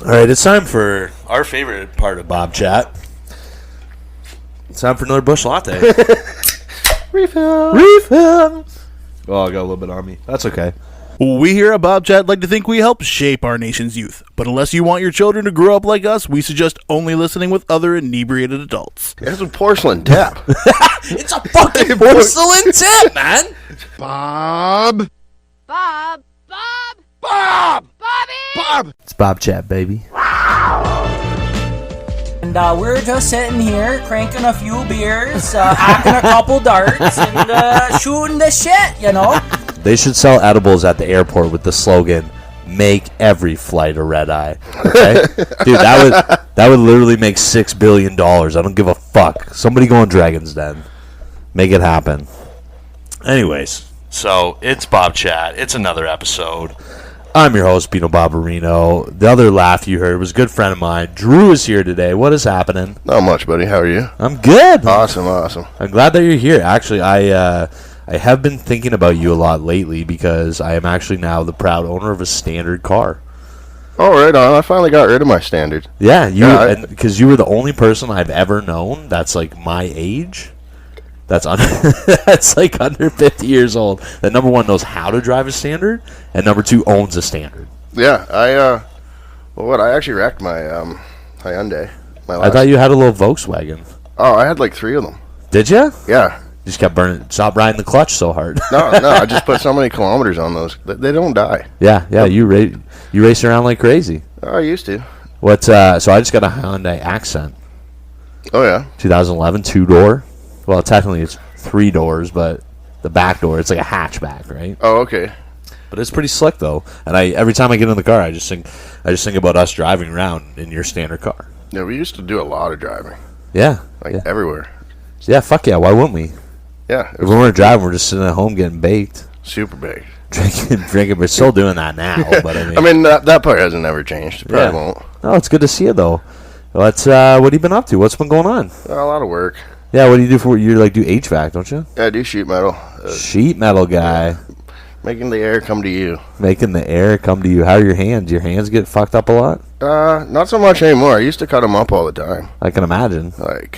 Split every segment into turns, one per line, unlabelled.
All right, it's time for our favorite part of Bob Chat. It's time for another Busch Latte.
Refill.
Refill. Oh, I got a little bit on me. That's okay.
We here at Bobchat like to think we help shape our nation's youth. But unless you want your children to grow up like us, we suggest only listening with other inebriated adults.
It's a porcelain tip.
It's a fucking porcelain tip, man.
Bob.
Bob! Bob!
Bob.
Bobby!
Bob.
It's Bobchat Baby.
And we're just sitting here cranking a few beers, hacking a couple darts, and shooting the shit, you know?
They should sell edibles at the airport with the slogan, "Make every flight a red eye." Okay? Dude, that would literally make $6 billion. I don't give a fuck. Somebody go on Dragon's Den. Make it happen. Anyways, so it's Bob Chat. It's another episode. I'm your host, Pino Barbarino. The other laugh you heard was a good friend of mine. Drew is here today. What is happening?
Not much, buddy. How are you?
I'm good.
Awesome.
I'm glad that you're here. Actually, I have been thinking about you a lot lately because I am actually now the proud owner of a standard car.
Oh, right on. I finally got rid of my standard.
Yeah, because you were the only person I've ever known that's like my age. That's like under 50 years old. That number one knows how to drive a standard, and number two owns a standard.
Yeah, I actually wrecked my Hyundai.
I thought you had a little Volkswagen.
Oh, I had like 3 of them.
Did you?
Yeah.
You just kept burning. Stop riding the clutch so hard.
No, I just put so many kilometers on those. They don't die.
Yeah. You race around like crazy.
Oh, I used to.
So I just got a Hyundai Accent.
Oh, yeah.
2011, 2-door. Well, technically it's 3 doors, but the back door, it's like a hatchback, right?
Oh, okay.
But it's pretty slick though. And every time I get in the car, I just think about us driving around in your standard car.
Yeah, we used to do a lot of driving.
Yeah.
Everywhere.
Yeah, fuck yeah. Why wouldn't we?
Yeah.
If we weren't driving, we're just sitting at home getting baked.
Super big.
Drinking. We're still doing that now, but
I mean that part hasn't ever changed. It probably won't.
Oh, it's good to see you though. What have you been up to? What's been going on?
A lot of work.
Yeah, what do you do for? You do HVAC, don't you?
Yeah, I do sheet metal.
Sheet metal guy.
Yeah. Making the air come to you.
Making the air come to you. How are your hands? Your hands get fucked up a lot?
Not so much anymore. I used to cut them up all the time.
I can imagine.
I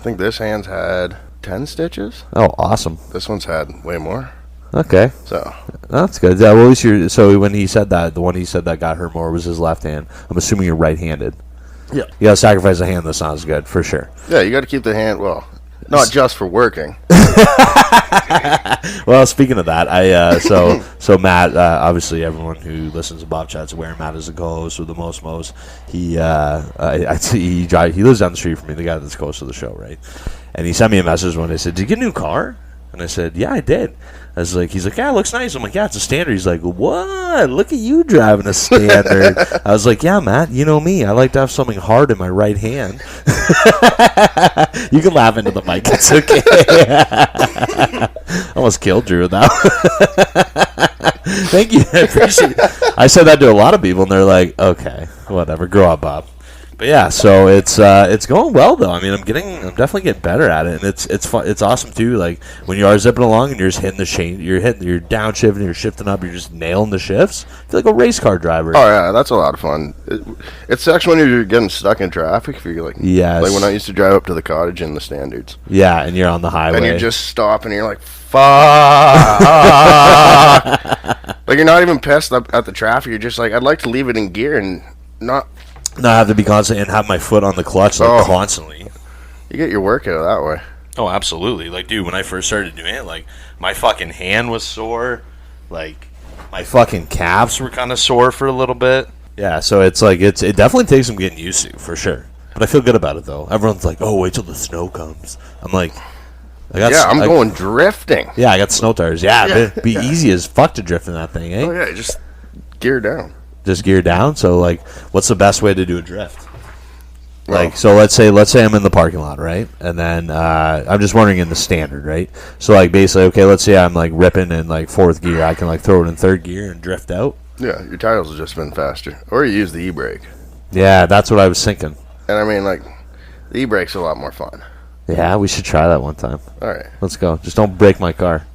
think this hand's had 10 stitches.
Oh, awesome.
This one's had way more.
Okay.
So.
That's good. Yeah, well, at least so when he said that, the one he said that got hurt more was his left hand. I'm assuming you're right-handed.
Yeah.
You gotta sacrifice a hand that sounds good, for sure.
Yeah, you gotta keep the hand, not just for working.
Well, speaking of that, so Matt, obviously everyone who listens to Bob Chat's aware Matt is the co-host with the most. He lives down the street from me, the guy that's close to the show, right? And he sent me a message when I said, "Did you get a new car?" And I said, "Yeah, I did." He's like, "Yeah, it looks nice." I'm like, "Yeah, it's a standard." He's like, "What? Look at you driving a standard." I was like, "Yeah, Matt, you know me. I like to have something hard in my right hand." You can laugh into the mic. It's okay. Almost killed Drew with that. Thank you. I appreciate it. I said that to a lot of people, and they're like, "Okay, whatever. Grow up, Bob." But yeah, so it's going well though. I mean, I'm definitely getting better at it, and it's fun. It's awesome too. Like when you are zipping along and you're just hitting the chain, you're downshifting, you're shifting up, you're just nailing the shifts. I feel like a race car driver.
Oh yeah, that's a lot of fun. It sucks when you're getting stuck in traffic. If you're like,
yes.
Like when I used to drive up to the cottage in the standards.
Yeah, and you're on the highway,
and you just stop, and you're like, fuck. Like you're not even pissed at the traffic. You're just like, I'd like to leave it in gear and not
have to be constant and have my foot on the clutch constantly.
You get your workout that way.
Oh, absolutely. Like, dude, when I first started doing it, like, my fucking hand was sore. Like, my fucking calves were kind of sore for a little bit. Yeah, so it's like, it definitely takes some getting used to, for sure. But I feel good about it, though. Everyone's like, oh, wait till the snow comes. I'm like,
I'm going drifting.
Yeah, I got snow tires. Yeah, it'd be easy as fuck to drift in that thing, eh?
Oh, yeah, just gear down.
Just gear down. So like, what's the best way to do a drift? Like, so let's say I'm in the parking lot, right? And then I'm just wondering in the standard, right? So like basically, okay, let's say I'm like ripping in like 4th gear. I can like throw it in 3rd gear and drift out.
Yeah, your tires will just spin faster, or you use the e-brake.
Yeah, that's what I was thinking.
And I mean, like, the e-brake's a lot more fun.
Yeah, we should try that one time.
All right,
let's go. Just don't break my car.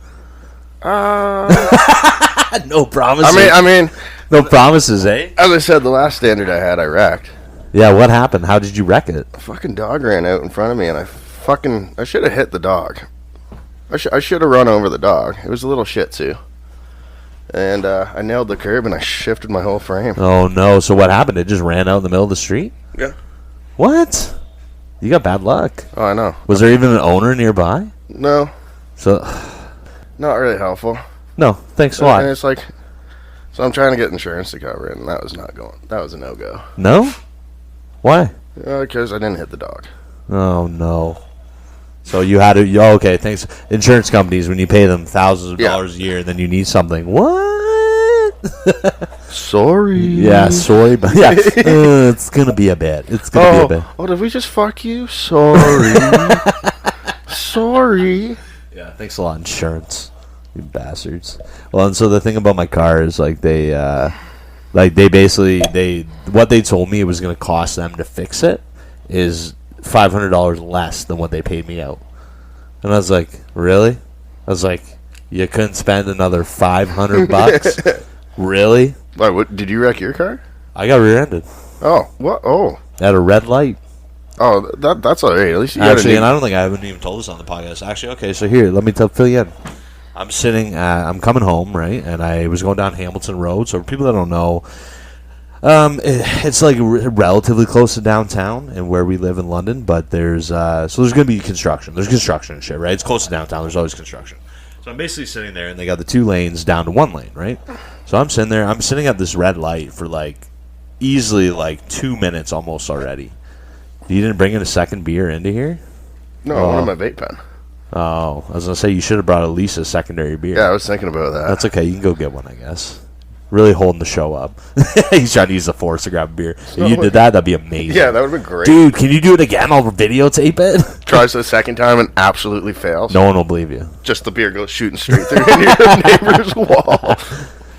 No promises.
I mean.
No promises, eh?
As I said, the last standard I had, I wrecked.
Yeah, what happened? How did you wreck it?
A fucking dog ran out in front of me, and I should have hit the dog. I should have run over the dog. It was a little Shih Tzu. And I nailed the curb, and I shifted my whole frame.
Oh, no. So what happened? It just ran out in the middle of the street?
Yeah.
What? You got bad luck.
Oh, I know.
Was there even an owner nearby?
No.
So,
Not really helpful.
no, thanks a lot.
And it's like, so I'm trying to get insurance to cover it, and that was not going. That was a no-go.
No? Why?
Because I didn't hit the dog.
Oh, no. So you had to, okay, thanks. Insurance companies, when you pay them thousands of dollars a year and then you need something. What?
Sorry.
Yeah, sorry, but yeah, it's going to be a bit. It's going to be a bit.
Oh, did we just fuck you? Sorry. Sorry.
Yeah, thanks a lot, insurance. You bastards. Well, and so the thing about my car is, like, they basically, what they told me it was going to cost them to fix it is $500 less than what they paid me out. And I was like, really? I was like, you couldn't spend another $500? Really?
Why, what, did you wreck your car?
I got rear-ended
Oh, what? Oh.
at a red light.
Oh, that's all right. At least you
Actually, and I don't think I haven't even told this on the podcast. Actually, okay, so here, let me fill you in. I'm coming home, right? And I was going down Hamilton Road. So for people that don't know, it's like relatively close to downtown and where we live in London, but there's going to be construction. There's construction and shit, right? It's close to downtown. There's always construction. So I'm basically sitting there, and they got the 2 lanes down to 1 lane, right? So I'm sitting there. I'm sitting at this red light for like easily like 2 minutes almost already. You didn't bring in a second beer into here?
No, I wanted my vape pen.
Oh, I was going to say you should have brought at least a secondary beer.
Yeah, I was thinking about that.
That's okay. You can go get one, I guess. Really holding the show up. He's trying to use the force to grab a beer. If you did that, that'd be amazing.
Yeah, that would have been great.
Dude, can you do it again? I'll videotape it.
Tries the second time and absolutely fails.
No one will believe you.
Just the beer goes shooting straight through your neighbor's wall.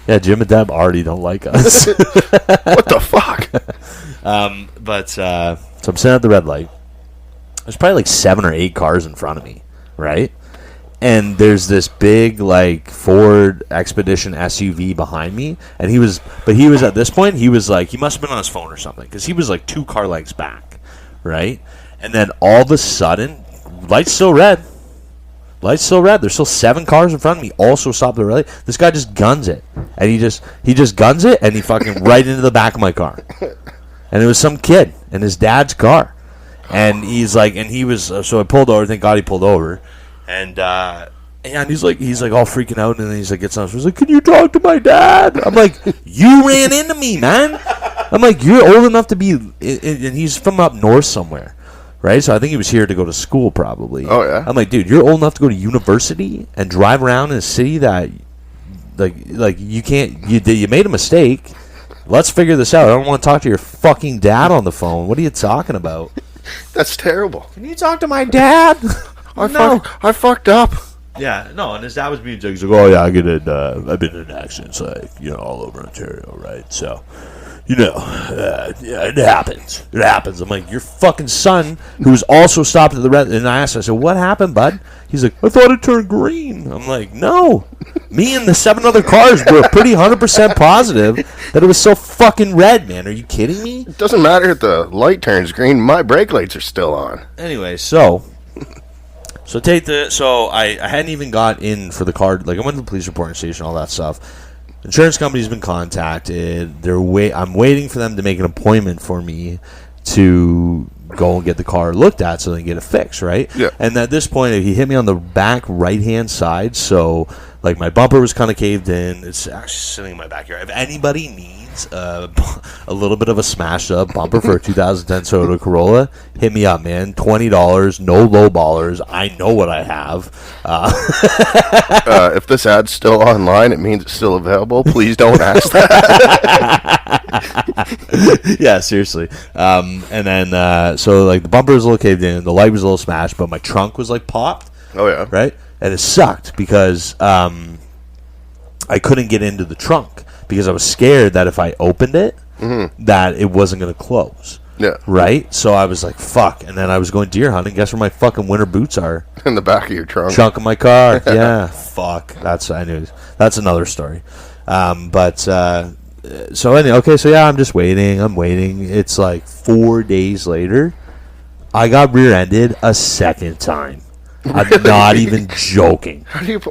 Yeah, Jim and Deb already don't like us.
What the fuck?
So I'm sitting at the red light. There's probably like 7 or 8 cars in front of me, right? And there's this big like Ford Expedition SUV behind me, and he was at this point he was like, he must have been on his phone or something, because he was like 2 car lengths back, right? And then all of a sudden, light's still red. There's still 7 cars in front of me. Also stopped the red light. This guy just guns it, and he just guns it, and he fucking right into the back of my car. And it was some kid in his dad's car, and he's like, and he was so I pulled over. Thank God he pulled over. And he's like all freaking out, and then he's like, gets on. He's like, "Can you talk to my dad?" I'm like, "You ran into me, man." I'm like, "You're old enough to be," and he's from up north somewhere, right? So I think he was here to go to school, probably.
Oh yeah.
I'm like, dude, you're old enough to go to university and drive around in a city that, like you can't. You made a mistake. Let's figure this out. I don't want to talk to your fucking dad on the phone. What are you talking about?
That's terrible.
Can you talk to my dad?
I fucked up.
Yeah, no, and his dad was being jokes. He's like, "Oh yeah, I've been in accidents, like, all over Ontario, right? So, yeah, it happens. It happens." I'm like, "Your fucking son, who was also stopped at the red," and I asked him, I said, "What happened, bud?" He's like, "I thought it turned green." I'm like, "No, me and the 7 other cars were pretty 100% positive that it was so fucking red, man. Are you kidding me?"
It doesn't matter if the light turns green. My brake lights are still on.
Anyway, so I hadn't even got in for the car. Like, I went to the police reporting station, all that stuff. Insurance company's been contacted. I'm waiting for them to make an appointment for me to go and get the car looked at so they can get it fixed, right?
Yeah.
And at this point, he hit me on the back right-hand side, so like my bumper was kind of caved in. It's actually sitting in my backyard. If anybody needs a little bit of a smashed up bumper for a 2010 Toyota Corolla, hit me up, man. $20, no low ballers. I know what I have.
If this ad's still online, it means it's still available. Please don't ask that.
Yeah, seriously. And then so like the bumper was a little caved in, the light was a little smashed, but my trunk was like popped.
Oh yeah.
Right? And it sucked because I couldn't get into the trunk because I was scared that if I opened it, that it wasn't going to close.
Yeah.
Right? So I was like, fuck. And then I was going deer hunting. Guess where my fucking winter boots are?
In the back of your trunk.
Trunk of my car. Yeah. Fuck. That's another story. So anyway, okay, so yeah, I'm just waiting. I'm waiting. It's like 4 days later, I got rear-ended a second time. I'm not even joking.
How do you?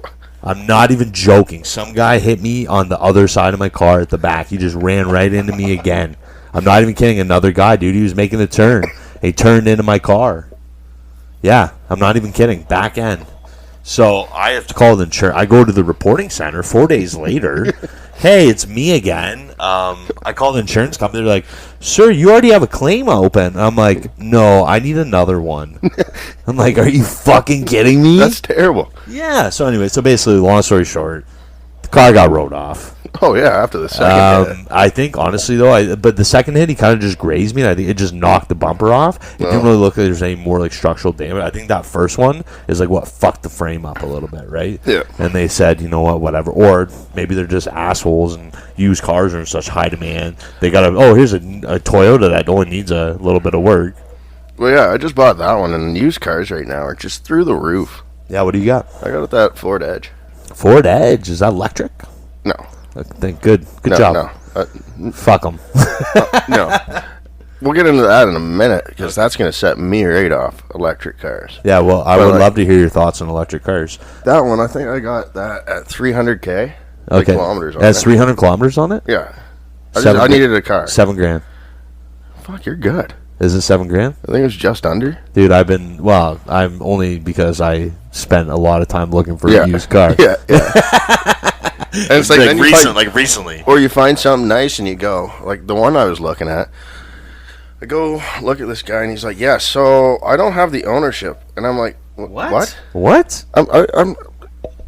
I'm not even joking. Some guy hit me on the other side of my car at the back. He just ran right into me again. I'm not even kidding. Another guy, dude. He was making a turn. He turned into my car. Yeah, I'm not even kidding. Back end. So I have to call the insurance. I go to the reporting center 4 days later. Hey, it's me again. I call the insurance company. They're like, sir, you already have a claim open. I'm like, no, I need another one. I'm like, are you fucking kidding me?
That's terrible.
Yeah. So anyway, so basically, long story short, the car got rode off.
Oh yeah, after the second hit.
I think honestly though, but the second hit he kind of just grazed me. And I think it just knocked the bumper off. It didn't really look like there's any more like structural damage. I think that first one is like what fucked the frame up a little bit, right?
Yeah.
And they said, you know what, whatever. Or maybe they're just assholes and used cars are in such high demand. They got here's a Toyota that only needs a little bit of work.
Well, yeah, I just bought that one, and used cars right now are just through the roof.
Yeah. What do you got?
I got that Ford Edge.
Ford Edge. Is that electric?
No.
I think good
No,
job.
no.
Fuck them.
No. We'll get into that in a minute, because that's going to set me right off electric cars.
Yeah, well, I would love to hear your thoughts on electric cars.
That one, I think I got that at 300K.
Okay.
Kilometers on
That's
it.
300 kilometers on it?
Yeah.
Seven
I needed a car.
$7,000.
Fuck, you're good.
Is it $7,000?
I think it was just under.
Dude, I'm only because I spent a lot of time looking for a used car.
Yeah, yeah. And it's like, then
recently.
or you find something nice and you go, like the one I was looking at. I go look at this guy and he's like, yeah, so I don't have the ownership. And I'm like, what?
What?
I'm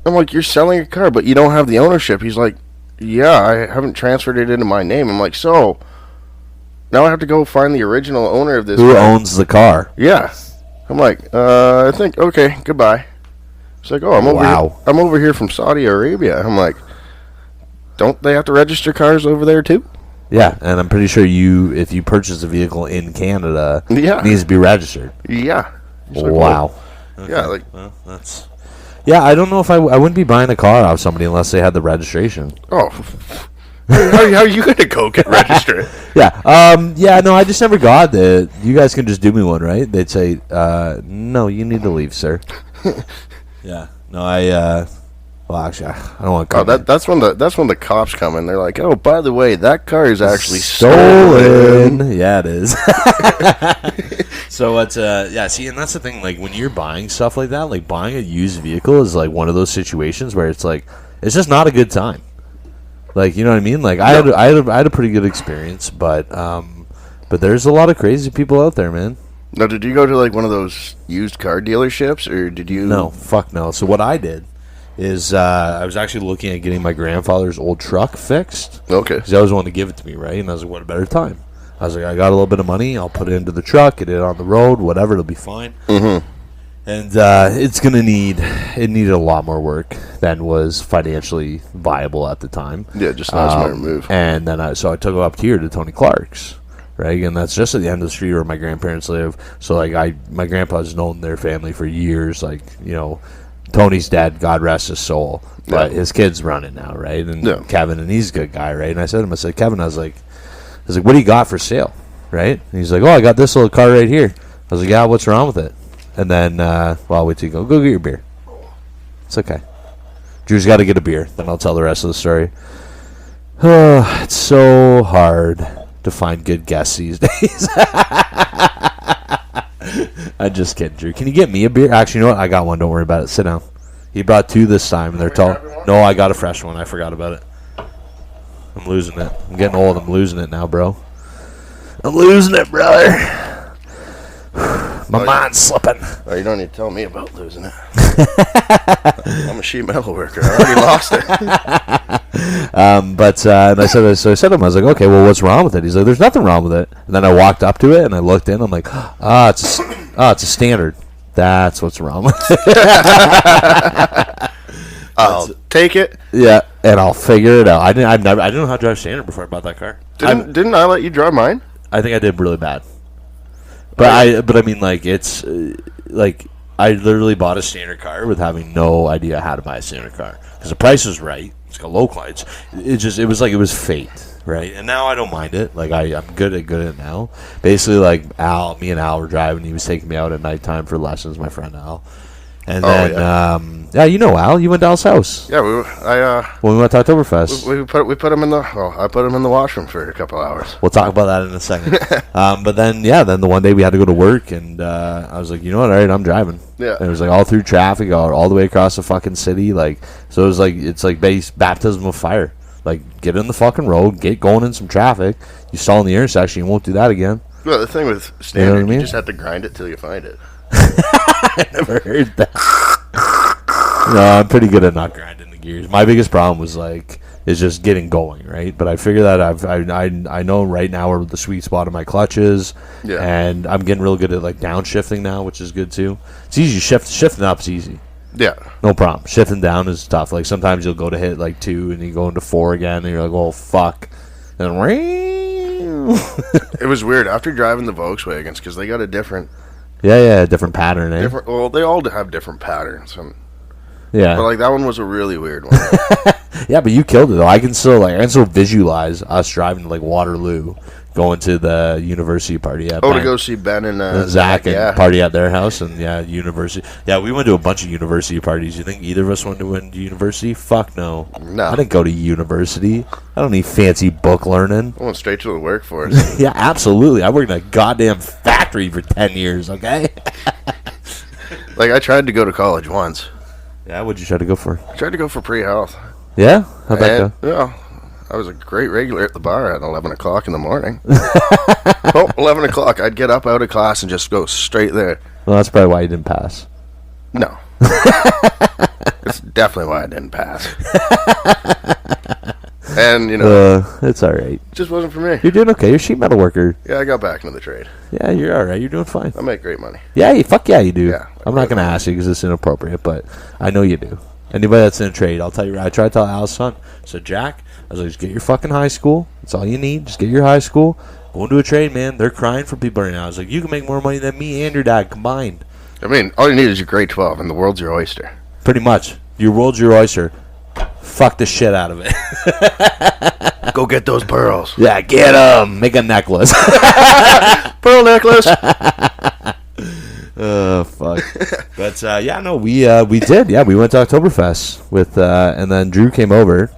like, you're selling a car, but you don't have the ownership. He's like, yeah, I haven't transferred it into my name. I'm like, so now I have to go find the original owner of this
Who
car.
owns the car?
Yeah. I'm like, I think, okay, goodbye. It's like, oh, I'm over here from Saudi Arabia. I'm like, don't they have to register cars over there too?
Yeah, and I'm pretty sure if you purchase a vehicle in Canada,
Yeah.
it needs to be registered.
Yeah. It's like,
Wow.
well, yeah, like,
Well, that's... Yeah, I don't know if I wouldn't be buying a car off somebody unless they had the registration.
oh, how are you gonna go get registered?
Yeah. Yeah, no, I just never got it. You guys can just do me one, right? They'd say, no, you need to leave, sir. Yeah. No, well, actually, I don't want to
Oh,
call
that's when the cops come in. They're like, oh, by the way, that car is actually
stolen.
stolen.
Yeah, it is. So it's yeah. See, and that's the thing. Like when you're buying stuff like that, like buying a used vehicle is like one of those situations where it's like it's just not a good time. Like you know what I mean? Like I had a pretty good experience, but there's a lot of crazy people out there, man.
Now, did you go to like one of those used car dealerships, or did you?
No, fuck no. So what I did is I was actually looking at getting my grandfather's old truck fixed.
Okay.
Because he always wanted to give it to me, right? And I was like, what a better time. I was like, I got a little bit of money. I'll put it into the truck, get it on the road, whatever. It'll be fine.
Mm-hmm.
And it's going to needed a lot more work than was financially viable at the time.
Yeah, just not a smart move.
And then I took it up here to Tony Clark's, right? And that's just at the end of the street where my grandparents live. So, like, my grandpa's known their family for years. Like, you know, Tony's dad, God rest his soul. But his kids run it now, right? And Kevin, and he's a good guy, right? And I said to him, Kevin, I was like, what do you got for sale, right? And he's like, oh, I got this little car right here. I was like, yeah, what's wrong with it? And then, well, I'll wait till you go get your beer. It's okay. Drew's got to get a beer. Then I'll tell the rest of the story. Oh, it's so hard to find good guests these days. I'm just kidding, Drew. Can you get me a beer? Actually, you know what? I got one. Don't worry about it. Sit down. He brought two this time, and they're tall. No, I got a fresh one. I forgot about it. I'm losing it. I'm getting old. I'm losing it now, bro. I'm losing it, brother. My mind's slipping.
Oh, you don't need to tell me about losing it. I'm a sheet metal worker. I already lost it.
But and I said to him, I was like, okay, well, what's wrong with it? He's like, there's nothing wrong with it. And then I walked up to it and I looked in. I'm like, it's a standard. That's what's wrong with it.
I'll take it.
Yeah, and I'll figure it out. I didn't know how to drive standard before I bought that car.
Didn't I let you drive mine?
I think I did really bad. But I mean, like, it's like I literally bought a standard car with having no idea how to buy a standard car because the price was right. It's got low lights. It was fate. right? And now I don't mind it. Like I'm good at it now. Basically, like me and Al were driving. He was taking me out at nighttime for lessons. My friend Al. And then, you know Al. You went to Al's house.
Yeah,
when we went to Oktoberfest.
We put him in the. Well, I put him in the washroom for a couple hours.
We'll talk about that in a second. But then the one day we had to go to work, and I was like, you know what? All right, I'm driving.
Yeah.
And it was like all through traffic, all the way across the fucking city. Like, so it was like it's like baptism of fire. Like, get in the fucking road, get going in some traffic. You stall in the intersection, you won't do that again.
Well, the thing with standard,
you know what I mean?
You just have to grind it till you find it.
I never heard that. No, I'm pretty good at not grinding the gears. My biggest problem is just getting going, right? But I figure that I know right now where the sweet spot of my clutch is, and I'm getting real good at like downshifting now, which is good too. It's easy. Shifting up's easy.
Yeah,
no problem. Shifting down is tough. Like sometimes you'll go to hit like 2 and you go into 4 again, and you're like, oh fuck, and
it was weird after driving the Volkswagens because they got a different.
Different pattern, eh?
Well, they all have different patterns.
Yeah.
But, like, that one was a really weird one.
Yeah, but you killed it, though. I can still visualize us driving to, like, Waterloo, going to the university party at
to go see Ben and
Zach and party at their house, and, university. Yeah, we went to a bunch of university parties. You think either of us went to university? Fuck no.
No.
I didn't go to university. I don't need fancy book learning.
I went straight to the workforce.
Yeah, absolutely. I worked in a goddamn factory for 10 years, okay?
Like, I tried to go to college once.
Yeah, what'd you try to go for?
I tried to go for pre-health.
Yeah? How'd that go?
Yeah. I was a great regular at the bar at 11 o'clock in the morning. 11 o'clock, I'd get up out of class and just go straight there.
Well, that's probably why you didn't pass.
No. It's definitely why I didn't pass. And,
it's all right.
It just wasn't for me.
You're doing okay. You're a sheet metal worker.
Yeah, I got back into the trade.
Yeah, you're all right. You're doing fine.
I make great money.
Yeah, fuck yeah, you do.
Yeah,
I'm not going to ask you because it's inappropriate, but I know you do. Anybody that's in a trade, I'll tell you. I try to tell Al's son. So, Jack, I was like, just get your fucking high school. That's all you need. Just get your high school. Go into a trade, man. They're crying for people right now. I was like, you can make more money than me and your dad combined.
I mean, all you need is your grade 12, and the world's your oyster.
Pretty much. Your world's your oyster. Fuck the shit out of it.
Go get those pearls.
Yeah, get them. Make a necklace.
Pearl necklace.
Oh, fuck. But, we did. Yeah, we went to Oktoberfest with, and then Drew came over.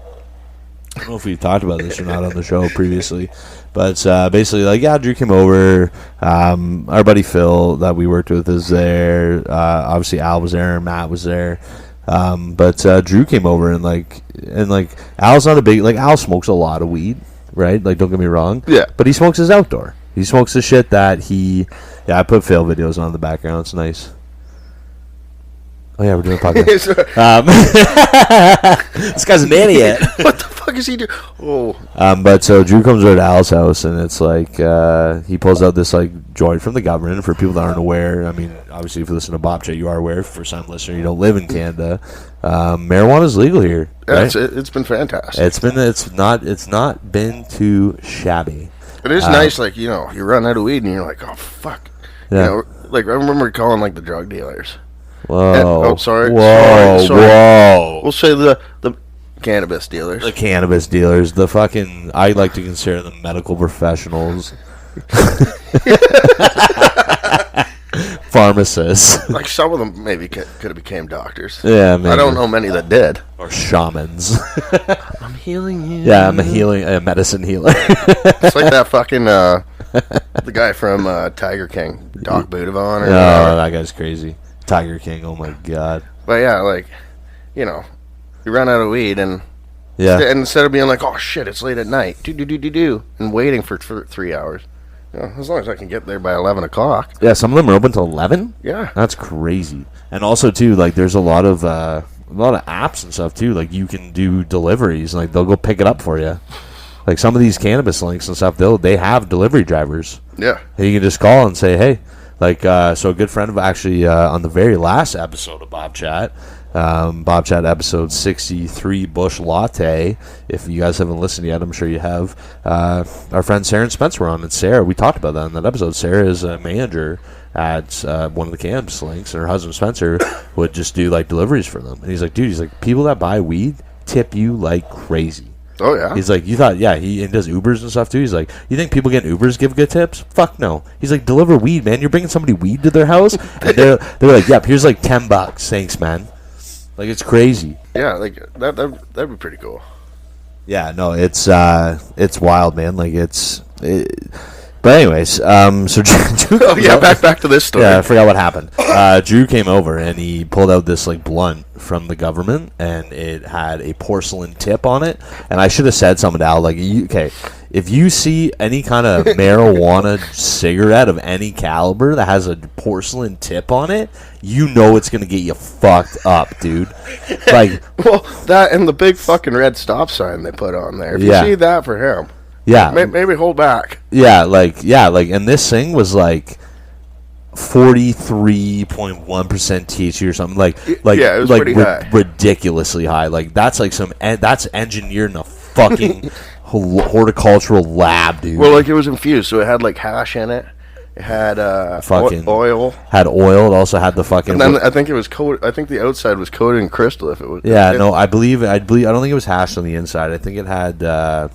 I don't know if we talked about this or not on the show previously. But basically, Drew came over. Our buddy Phil that we worked with is there. Obviously, Al was there. Matt was there. But Drew came over and Al's not a big Al smokes a lot of weed, right? Like, don't get me wrong.
Yeah. But
he smokes his outdoor. He smokes the shit that I put Phil videos on in the background. It's nice. Oh yeah, we're doing a podcast. This guy's an idiot.
What the fuck is he doing? Oh.
But so Drew comes over to Al's house, and it's like he pulls out this joint from the government. For people that aren't aware, I mean, obviously if you listen to Bobchat, you are aware. For some listener, you don't live in Canada. Marijuana is legal here. Right?
Yeah, it's been fantastic.
It's not been too shabby.
It is nice, you run out of weed and you're like, oh fuck. Yeah. I remember calling the drug dealers.
Whoa.
Sorry.
Whoa.
We'll say the cannabis dealers.
The cannabis dealers. The fucking, I like to consider them medical professionals. Pharmacists.
Some of them maybe could have became doctors.
Yeah, maybe.
I don't know many that did.
Or shamans.
I'm healing you.
Yeah, I'm a medicine healer.
It's like that fucking the guy from Tiger King, Doc Budavon.
Oh, that guy's crazy. Tiger King, oh my god.
But yeah, you run out of weed and instead of being like, oh shit, it's late at night, and waiting for 3 hours. As long as I can get there by 11 o'clock.
Yeah, some of them are open till 11?
Yeah.
That's crazy. And also, too, there's a lot of apps and stuff, too. You can do deliveries. They'll go pick it up for you. Some of these cannabis links and stuff, they have delivery drivers.
Yeah.
And you can just call and say, hey. So a good friend of actually, on the very last episode of Bobchat, Bobchat episode 63, Bush Latte. If you guys haven't listened yet, I'm sure you have. Our friend Sarah and Spence were on, and Sarah, we talked about that in that episode. Sarah is a manager at one of the cannabis links, and her husband Spencer would just do deliveries for them. And he's like, dude, people that buy weed tip you like crazy.
Oh, yeah?
He's like, you thought, he does Ubers and stuff, too. He's like, you think people getting Ubers give good tips? Fuck no. He's like, deliver weed, man. You're bringing somebody weed to their house? And they're like, yep, here's like $10. Thanks, man. Like, it's crazy.
Yeah, like, that'd be pretty cool.
Yeah, no, it's wild, man. Like, but anyways, so Drew
back to this story.
Yeah, I forgot what happened. Drew came over and he pulled out this like blunt from the government, and it had a porcelain tip on it. And I should have said something to Al, like, if you see any kind of marijuana cigarette of any caliber that has a porcelain tip on it, you know it's gonna get you fucked up, dude. Like,
well, that and the big fucking red stop sign they put on there. If you see that for him.
Yeah,
maybe hold back.
Yeah, and this thing was like 43.1% THC or something. It was pretty high. Ridiculously high. Like that's engineered in a fucking horticultural lab, dude.
Well, like it was infused, so it had like hash in it. It had
fucking
oil.
Had oil. It also had the fucking.
And then I think it was coated. I think the outside was coated in crystal. If it was.
Yeah, no, I believe. I don't think it was hashed on the inside. I think it had. I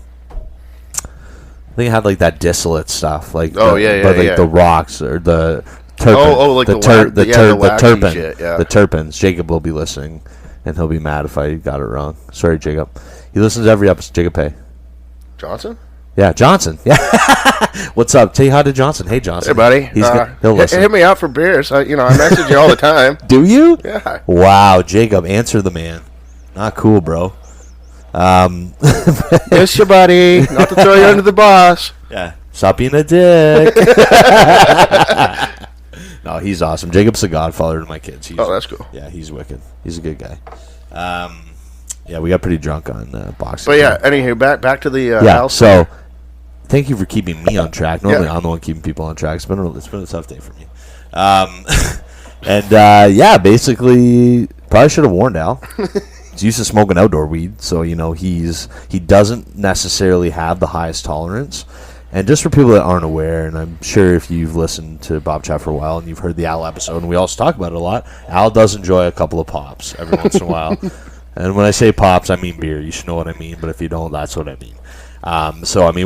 think it had like that distillate stuff, like the rocks or the terpene, the terpene, shit, the terpenes. Jacob will be listening, and he'll be mad if I got it wrong. Sorry, Jacob. He listens to every episode. Jacob Pay.
Johnson.
Yeah, Johnson. Yeah. What's up? Say hi to Johnson. Hey, Johnson.
Hey, buddy.
He'll listen.
Hit me out for beers. I message you all the time.
Do you?
Yeah.
Wow, Jacob, answer the man. Not cool, bro.
Miss you, buddy. Not to throw you under the bus.
Yeah. Stop being a dick. No, he's awesome. Jacob's the godfather to my kids.
That's cool.
Yeah, he's wicked. He's a good guy. Yeah, we got pretty drunk on boxing.
But yeah, anywho, back to the house.
So thank you for keeping me on track. Normally I'm the one keeping people on track. It's been a tough day for me. Basically, probably should have warned Al. He's used to smoking outdoor weed, so he doesn't necessarily have the highest tolerance. And just for people that aren't aware, and I'm sure if you've listened to Bob Chat for a while and you've heard the Al episode, and we also talk about it a lot, Al does enjoy a couple of pops every once in a while. And when I say pops, I mean beer. You should know what I mean, but if you don't, that's what I mean.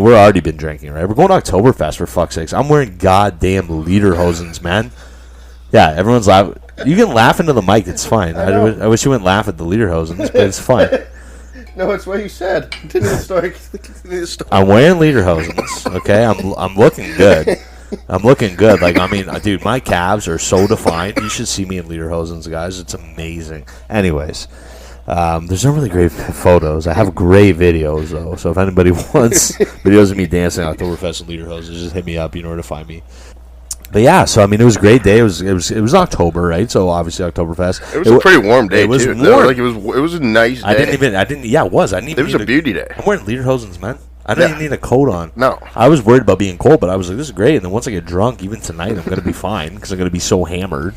We're already been drinking, right? We're going to Oktoberfest, for fuck's sakes. I'm wearing goddamn lederhosens, man. Yeah, everyone's laughing. You can laugh into the mic. It's fine. I wish you wouldn't laugh at the lederhosens, but it's fine.
No, it's what you said. Continue the story.
I'm wearing lederhosens, okay? I'm looking good. I'm looking good. Dude, my calves are so defined. You should see me in lederhosens, guys. It's amazing. Anyways, there's no really great photos. I have great videos, though. So if anybody wants videos of me dancing at Oktoberfest in lederhosens, just hit me up. You know where to find me. But yeah, so it was a great day. It was October, right? So obviously Oktoberfest.
It was a pretty warm day.
It was
too.
warm.
It was a nice day.
It was.
It was a beauty day.
I'm wearing lederhosens, man. I didn't even need a coat on.
No.
I was worried about being cold, but I was like, this is great. And then once I get drunk, even tonight, I'm going to be fine because I'm going to be so hammered.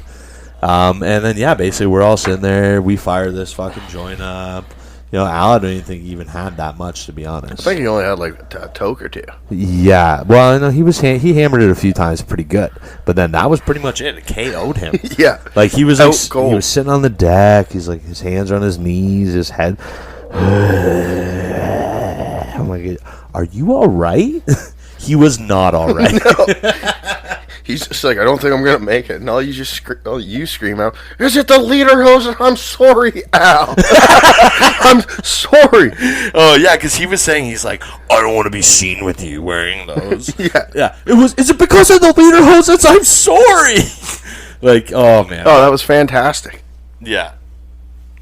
And then, basically we're all sitting there. We fire this fucking joint up. Al, I don't even think he even had that much, to be honest.
I think he only had like a toke or two.
Yeah. Well, no, he hammered it a few times pretty good. But then that was pretty much it. It KO'd him.
Yeah.
Like he was he was sitting on the deck. He's like, his hands are on his knees, his head. I'm like, are you all right? He was not all right.
No. He's just like, I don't think I'm going to make it. And all you scream out, is it the lederhosen? I'm sorry, Al. I'm sorry.
Oh, yeah, because he was saying, he's like, I don't want to be seen with you wearing those.
Yeah.
Is it because of the lederhosens? I'm sorry. Like, oh, man.
Oh, that was fantastic.
Yeah.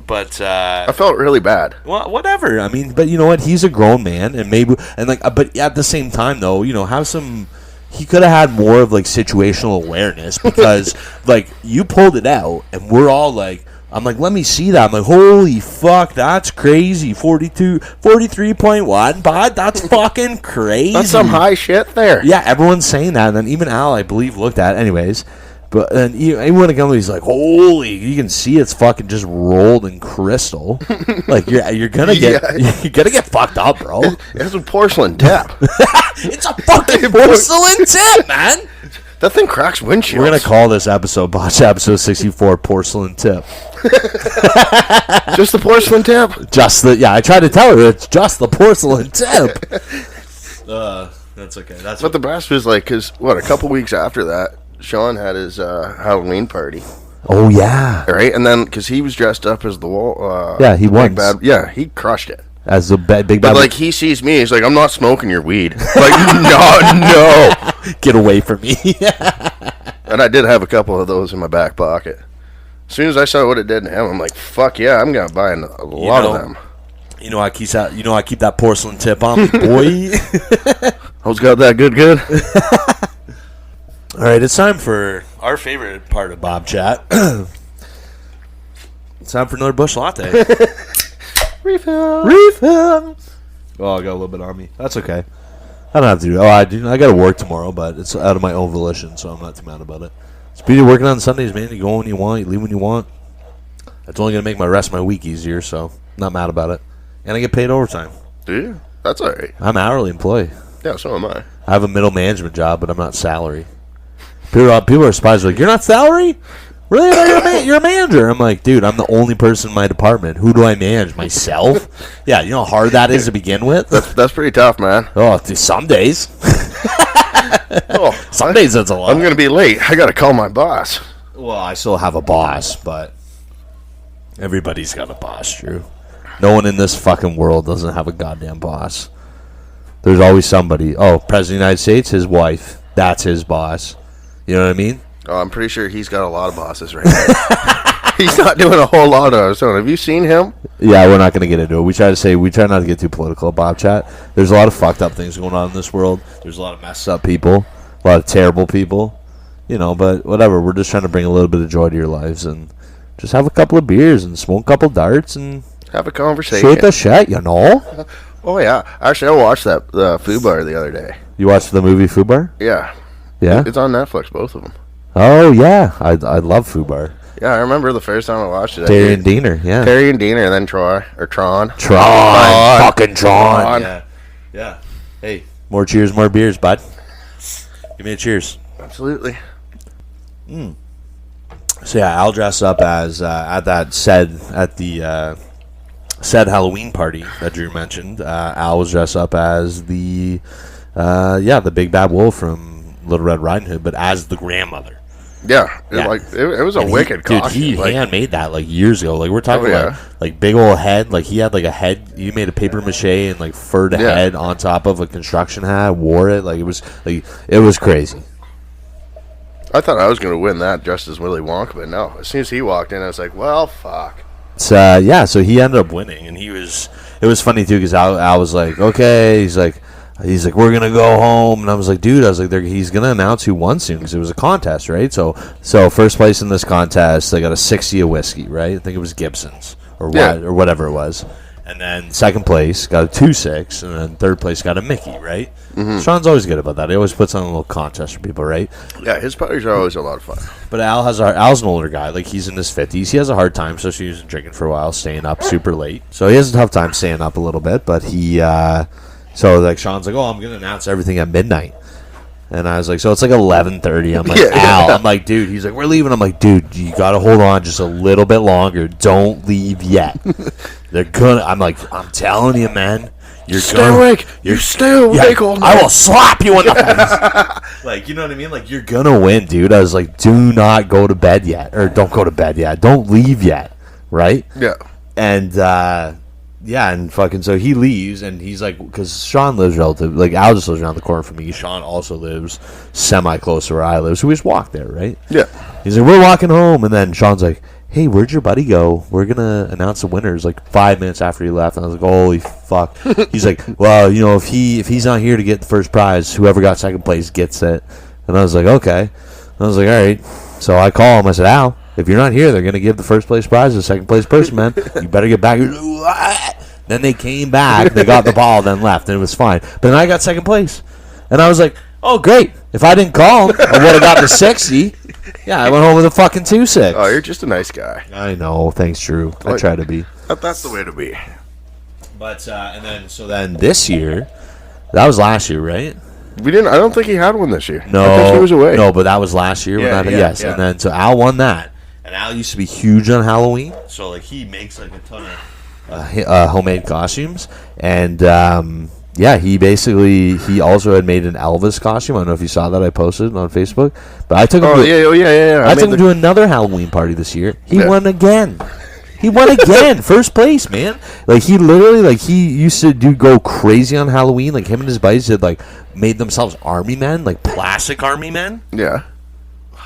But
I felt really bad.
Well, whatever. I mean, but you know what? He's a grown man, but at the same time, though, have some. He could have had more of situational awareness because you pulled it out, and we're all like, I'm like, let me see that. I'm like, holy fuck, that's crazy. 43.1, bud, that's fucking crazy.
That's some high shit there.
Yeah, everyone's saying that, and then even Al, I believe, looked at it. Anyways. But then even when he's like, holy, you can see it's fucking just rolled in crystal. Like you're gonna get fucked up, bro.
It's a porcelain tip.
It's a fucking porcelain tip, man.
That thing cracks windshields.
We're gonna call this episode 64 Porcelain Tip.
Just the porcelain tip.
I tried to tell her it's just the porcelain tip. That's okay.
But the best was like, because a couple weeks after that, Sean had his Halloween party.
Oh yeah,
right. And then because he was dressed up as the wall.
He won.
He crushed it
as the big bad.
But like he sees me, he's like, "I'm not smoking your weed." Like, no,
get away from me.
And I did have a couple of those in my back pocket. As soon as I saw what it did to him, I'm like, "Fuck yeah, I'm gonna buy a lot of them."
I keep that porcelain tip on me, boy.
Who's got that good?
All right, it's time for our favorite part of Bob Chat. It's time for another Bush Latte.
Refill.
Oh, I got a little bit on me. That's okay. I don't have to do. Oh, I do. I got to work tomorrow, but it's out of my own volition, so I'm not too mad about it. It's beauty working on Sundays, man. You go when you want, you leave when you want. It's only gonna make my rest of my week easier, so not mad about it. And I get paid overtime.
Do you? That's all right.
I'm an hourly employee.
Yeah, so am I.
I have a middle management job, but I'm not salary. People are surprised. Like, you're not salary? Really? You're a manager. I'm like, dude, I'm the only person in my department. Who do I manage? Myself? Yeah, you know how hard that is to begin with?
That's pretty tough, man.
Oh, dude, some days. Some days that's a lot.
I'm going to be late. I got to call my boss.
Well, I still have a boss, but everybody's got a boss, Drew. No one in this fucking world doesn't have a goddamn boss. There's always somebody. Oh, President of the United States, his wife. That's his boss. You know what I mean?
Oh, I'm pretty sure he's got a lot of bosses right now. He's not doing a whole lot of his own. Have you seen him?
Yeah, we're not going to get into it. We try not to get too political at Bob Chat. There's a lot of fucked up things going on in this world. There's a lot of messed up people, a lot of terrible people, but whatever. We're just trying to bring a little bit of joy to your lives and just have a couple of beers and smoke a couple darts and
have a conversation.
Shoot the shit,
Oh, yeah. Actually, I watched that Fubar the other day.
You watched the movie Fubar?
Yeah.
Yeah?
It's on Netflix, both of them.
Oh, yeah. I love Fubar.
Yeah, I remember the first time I watched it.
Terry and Diener, yeah.
Terry and Diener, and then Tron.
Tron. Fucking Tron. Yeah. Hey, more cheers, more beers, bud. Give me a cheers.
Absolutely.
So, yeah, I'll dress up as, at the said Halloween party that Drew mentioned. Al was dressed up as the big bad wolf from Little Red Riding Hood, but as the grandmother.
Yeah, it was a wicked costume.
Dude, he handmade that years ago. We're talking about big old head. He had a head. You made a paper mache and furred head on top of a construction hat. Wore it it was crazy.
I thought I was going to win that dressed as Willy Wonka, but no. As soon as he walked in, I was like, well, fuck.
So he ended up winning, and it was funny too because Al was like, okay, he's like, we're gonna go home, and I was like, dude, he's gonna announce who won soon because it was a contest, right? So first place in this contest, they got a 60 of whiskey, right? I think it was Gibson's or whatever it was, and then second place got a 2-6, and then third place got a Mickey, right? Mm-hmm. Sean's always good about that. He always puts on a little contest for people, right?
Yeah, his parties are always a lot of fun.
But Al's an older guy. He's in his 50s. He has a hard time, so he was drinking for a while, staying up super late. So he has a tough time staying up a little bit, but he... Sean's like, oh, I'm going to announce everything at midnight. And I was like, so it's 11:30. I'm like, Al. I'm like, dude. He's like, we're leaving. I'm like, dude, you got to hold on just a little bit longer. Don't leave yet. They're going to... I'm like, I'm telling you, man.
Stay awake. You stay awake all night.
I will slap you in the face. You know what I mean? You're going to win, dude. I was like, do not go to bed yet. Or don't go to bed yet. Don't leave yet. Right?
Yeah.
And, and fucking, so he leaves, and he's like, because Sean lives Al just lives around the corner from me. Sean also lives semi-close to where I live, so we just walk there, right?
Yeah.
He's like, we're walking home, and then Sean's like, hey, where'd your buddy go? We're going to announce the winners 5 minutes after he left. And I was like, holy fuck. He's like, well, if he's not here to get the first prize, whoever got second place gets it. And I was like, okay. And I was like, all right. So I call him. I said, Al, if you're not here, they're going to give the first place prize to the second place person, man. You better get back. Then they came back, they got the ball, then left, and it was fine. But then I got second place. And I was like, oh, great. If I didn't call him, I would have got the 60. Yeah, I went home with a fucking 2-6.
Oh, you're just a nice guy.
I know. Thanks, Drew. I try to be.
That's the way to be.
But, then this year, that was last year, right?
I don't think he had one this year.
No.
I think he was away.
No, but that was last year.
Yeah.
And then, so Al won that. And Al used to be huge on Halloween, so like he makes like a ton of homemade costumes. And he also had made an Elvis costume. I don't know if you saw that. I posted on Facebook, but I took him. I took him to another Halloween party this year. He won again. He won again, first place, man. Like he literally, like he used to go crazy on Halloween. Like him and his buddies had like made themselves army men, like plastic army men.
Yeah,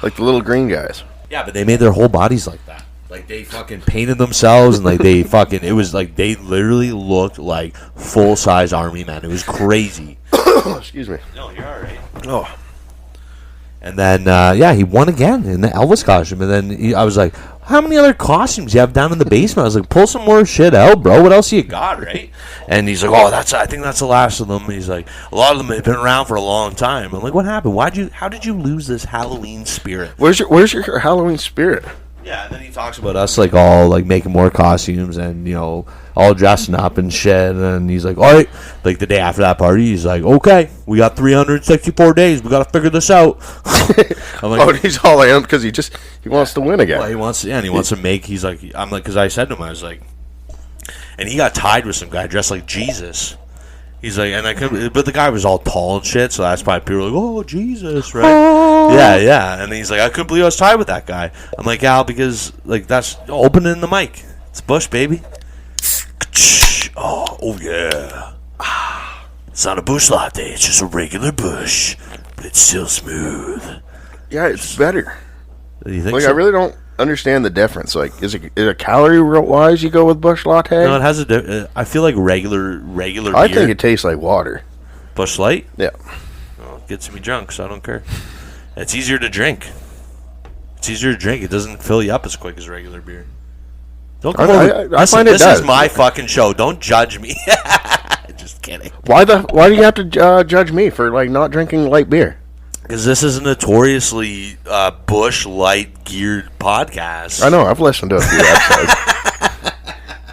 like the little green guys.
Yeah, but they made their whole bodies like that. Like they fucking painted themselves, and like they fucking, it was like they literally looked like full size army men. It was crazy.
Excuse me.
No, you're all right.
Oh.
And then, he won again in the Elvis costume. And then I was like, how many other costumes you have down in the basement? I was like, pull some more shit out, bro. What else you got, right? And he's like, I think that's the last of them. And he's like, a lot of them have been around for a long time. I'm like, what happened? How did you lose this Halloween spirit?
Where's your Halloween spirit?
Yeah, and then he talks about us like all like making more costumes and all dressing up and shit. And he's like, all right, like the day after that party, he's like, okay, we got 364 days. We got to figure this out. I'm like,
he's all in because he wants to win again.
Well, he wants to make. He's like, I'm like, because I said to him, I was like, and he got tied with some guy dressed like Jesus. He's like, but the guy was all tall and shit, so that's why people were like, oh, Jesus, right? Yeah. And he's like, I couldn't believe I was tied with that guy. I'm like, Al, because, like, that's opening the mic. It's Bush, baby. Oh, yeah. It's not a Bush latte, it's just a regular Bush, but it's still smooth.
Yeah, it's better.
You think
like,
so?
I really don't understand the difference. Like, is it calorie-wise you go with Bush Latte?
No, it has I feel like regular beer.
I think it tastes like water.
Bush Light?
Yeah.
Well, it gets me drunk, so I don't care. It's easier to drink. It doesn't fill you up as quick as regular beer. Don't come over.
I find it does.
This is my fucking show. Don't judge me. Just kidding.
Why do you have to judge me for like not drinking light beer?
Because this is a notoriously Bush Light geared podcast.
I know. I've listened to a few episodes.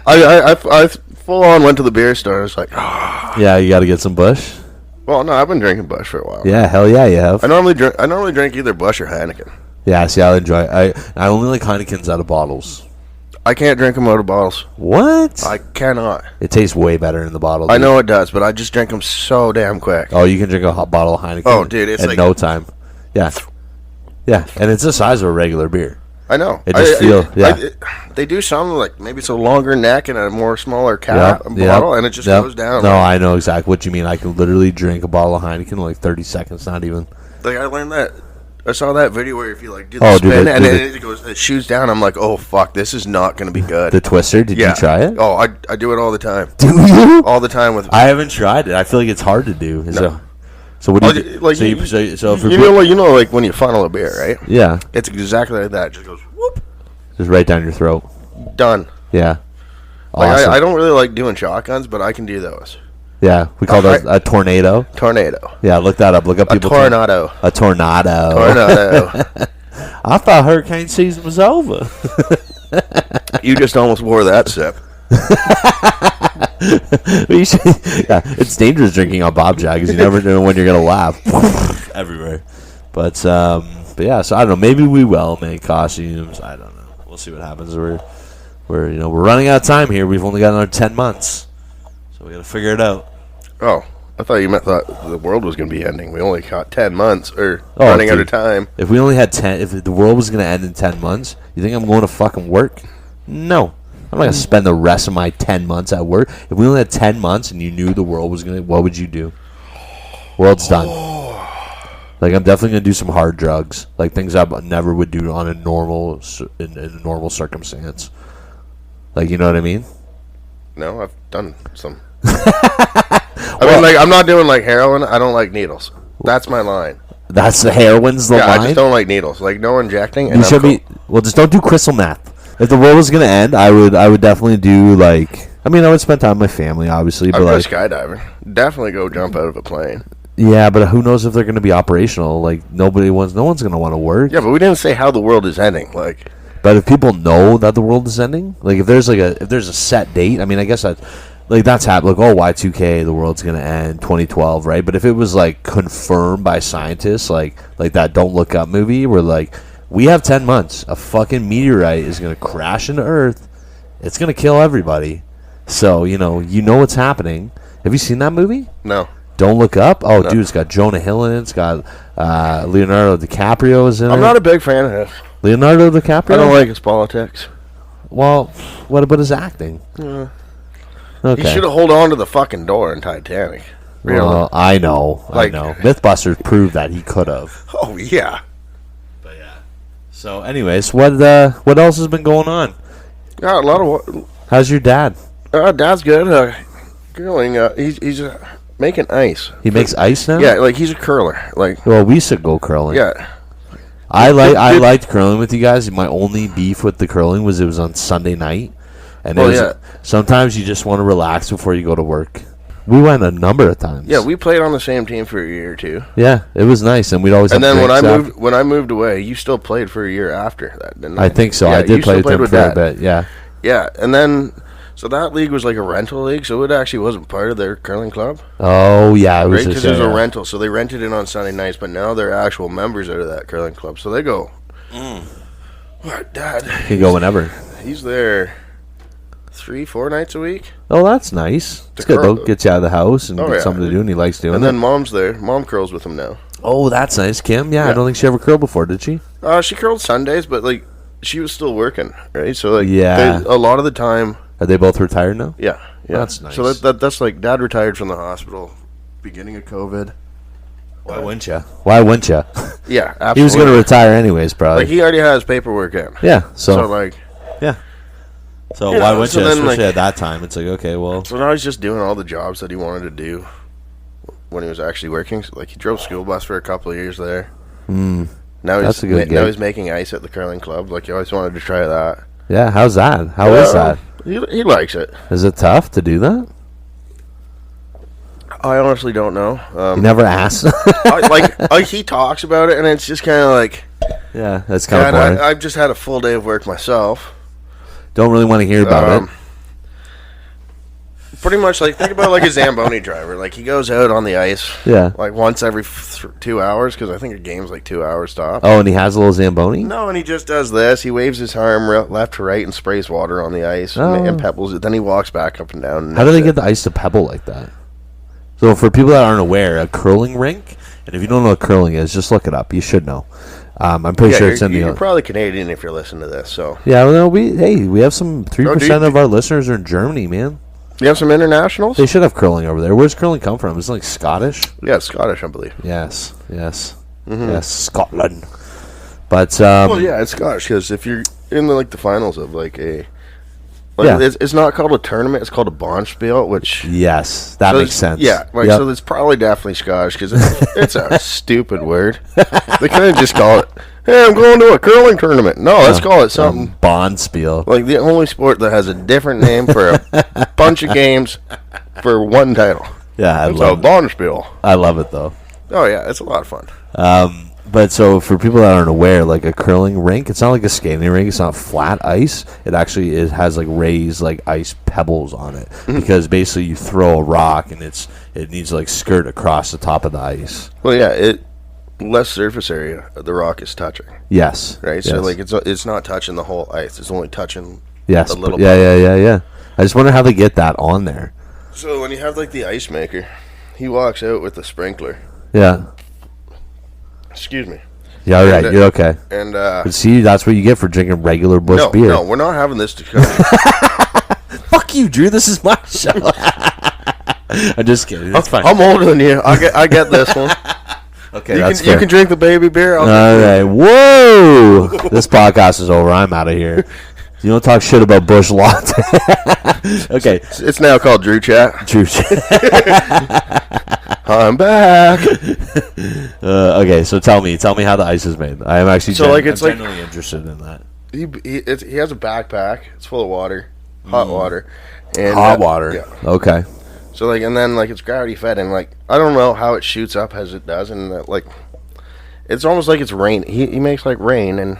I full on went to the beer store. I was like,
yeah, you got to get some Bush.
Well, no, I've been drinking Bush for a while.
Yeah, hell yeah, you have.
I normally drink either Bush or Heineken.
Yeah, see, I enjoy. I only like Heinekens out of bottles.
I can't drink them out of bottles.
What?
I cannot.
It tastes way better in the bottle. Dude.
I know it does, but I just drink them so damn quick.
Oh, you can drink a hot bottle of Heineken.
Oh, dude, it's
in
like
no time. Yeah, and it's the size of a regular beer.
I know.
It just feels.
They do something like maybe it's a longer neck and a more smaller bottle, and it just goes down.
No, I know exactly what you mean. I can literally drink a bottle of Heineken in like 30 seconds, not even.
Like I learned that. I saw that video where if you like do the spin and then it shoots down, I'm like, oh fuck, this is not going to be good.
The Twister, did you try it?
Oh, I do it all the time.
Do you?
All the time with.
I haven't tried it. I feel like it's hard to do.
No.
So what do you do?
Like, you know, like when you funnel a beer, right?
Yeah.
It's exactly like that. It just goes whoop.
Just right down your throat.
Done.
Yeah.
Like
awesome.
I don't really like doing shotguns, but I can do those.
Yeah, we call those a tornado.
Tornado.
Yeah, look that up. Look up people.
A tornado.
A tornado.
Tornado.
I thought hurricane season was over.
You just almost wore that sip.
It's dangerous drinking on Bobchat because you never know when you're gonna laugh everywhere. But yeah, so I don't know. Maybe we will make costumes. I don't know. We'll see what happens. We're running out of time here. We've only got another 10 months. So we got to figure it out.
Oh, I thought you thought the world was going to be ending. We only got 10 months or running out of time.
If we only had 10, if the world was going to end in 10 months, you think I'm going to fucking work? No. I'm not going to spend the rest of my 10 months at work. If we only had 10 months and you knew the world was going to, what would you do? World's done. Like, I'm definitely going to do some hard drugs. Like, things I never would do on in a normal circumstance. Like, you know what I mean?
No, I've done some. I mean, like, I'm not doing like heroin. I don't like needles. That's my line.
That's the heroin's the line?
I just don't like needles. Like, no injecting.
And well, just don't do crystal meth. If the world was going to end, I would definitely do, like, I mean, I would spend time with my family, obviously.
I'd
but
go
like,
skydiving. Definitely go jump out of a plane.
Yeah, but who knows if they're going to be operational? Like, no one's going to want to work.
Yeah, but we didn't say how the world is ending. Like,
but if people know that the world is ending, like if there's a set date, I mean, I guess that's happened. Like, Y2K, the world's gonna end 2012, right? But if it was like confirmed by scientists, like that Don't Look Up movie, where like We have 10 months. A fucking meteorite is going to crash into Earth. It's going to kill everybody. So, you know what's happening. Have you seen that movie?
No.
Don't Look Up? Oh, no. Dude, it's got Jonah Hill in it. It's got Leonardo DiCaprio is in it.
I'm not a big fan of it.
Leonardo DiCaprio?
I don't like his politics.
Well, what about his acting?
Okay.
Okay.
He should have held on to the fucking door in Titanic. Really.
Well, I know. Mythbusters proved that he could have.
Oh, yeah.
But yeah. So, anyways, what else has been going on?
Yeah, a lot of.
How's your dad?
Dad's good. Grilling. He's making ice.
He makes ice now?
Yeah, like he's a curler. Like.
Well, we should go curling.
Yeah.
I liked curling with you guys. My only beef with the curling was it was on Sunday night, and sometimes you just want to relax before you go to work. We went a number of times.
Yeah, we played on the same team for a year or two.
Yeah, it was nice, and we'd always.
And then when I moved away, you still played for a year after that, didn't you?
I think so.
Yeah,
I did play with them for a bit. Yeah.
Yeah, and then so that league was like a rental league, so it actually wasn't part of their curling club.
Oh yeah, it was
because it was a rental, so they rented it on Sunday nights. But now they're actual members out of that curling club, so they go. What, Dad?
He can go whenever.
He's there 3-4 nights a week.
Oh, that's nice. It's good though. Gets you out of the house and get something to do, and he likes doing it.
And then Mom's there. Mom curls with him now.
Oh, that's nice, Kim. Yeah, I don't think she ever curled before, did she?
She curled Sundays, but like she was still working, right? So like, a lot of the time.
Are they both retired now?
Yeah.
That's nice.
So that's like Dad retired from the hospital, beginning of COVID.
Why wouldn't you? Why wouldn't you?
Yeah, absolutely.
He was going to retire anyways, probably.
Like he already has paperwork in.
Yeah. So
like.
Yeah. So why wouldn't you? Especially at that time, it's like, okay, well.
So now he's just doing all the jobs that he wanted to do when he was actually working. So like he drove school bus for a couple of years there. Now he's making ice at the curling club. Like he always wanted to try that.
Yeah, how's that? How is that?
He likes it.
Is it tough to do that?
I honestly don't know.
You never asked?
He talks about it, and it's just kind of like...
Yeah, that's kind of boring.
I've just had a full day of work myself.
Don't really want to hear about it.
Pretty much, like, think about, like, a Zamboni driver. Like, he goes out on the ice, like, once every 2 hours, because I think a game's, like, 2 hours stop.
Oh, and he has a little Zamboni?
No, and he just does this. He waves his arm left to right and sprays water on the ice and pebbles it. Then he walks back up and down.
How do they get the ice to pebble like that? So, for people that aren't aware, a curling rink, and if you don't know what curling is, just look it up. You should know. I'm pretty sure it's in the...
You're probably Canadian if you're listening to this, so...
Yeah, well, we have some 3% of our listeners are in Germany, man.
You have some internationals?
They should have curling over there. Where's curling come from? Is it like Scottish?
Yeah, it's Scottish, I believe.
Yes, Scotland. But
well, yeah, it's Scottish because if you're in the finals of it's not called a tournament; it's called a bonspiel. Which
that makes sense.
Yeah, so it's probably definitely Scottish because it's a stupid word. They couldn't just call it. Hey, I'm going to a curling tournament. No, let's call it something.
Bonspiel.
Like the only sport that has a different name for a bunch of games for one title.
Yeah,
it's a bonspiel.
I love it though.
Oh yeah, it's a lot of fun.
But so for people that aren't aware, like a curling rink, it's not like a skating rink. It's not flat ice. It has like raised like ice pebbles on it because basically you throw a rock and it needs to like skirt across the top of the ice.
Well, yeah, less surface area the rock is touching.
Yes.
Right.
Yes.
So like it's not touching the whole ice. It's only touching a little.
Yeah. I just wonder how they get that on there.
So when you have like the ice maker, he walks out with the sprinkler.
Yeah.
Excuse me.
Yeah, all right. You're okay.
And
but see, that's what you get for drinking regular Busch beer.
No, we're not having this discussion.
Fuck you, Drew. This is my show. I'm just kidding. It's fine.
I'm older than you. I get this one.
Okay,
you can drink the baby beer.
All right. Whoa. This podcast is over. I'm out of here. You don't talk shit about Busch Latte. Okay.
It's now called Drew Chat.
Drew Chat.
I'm back.
Okay, so tell me how the ice is made. I am actually genuinely interested in that.
He has a backpack. It's full of water, hot water, and
hot water.
Yeah.
Okay.
So and then it's gravity fed, and I don't know how it shoots up as it does, and it's almost like it's rain. He makes rain and.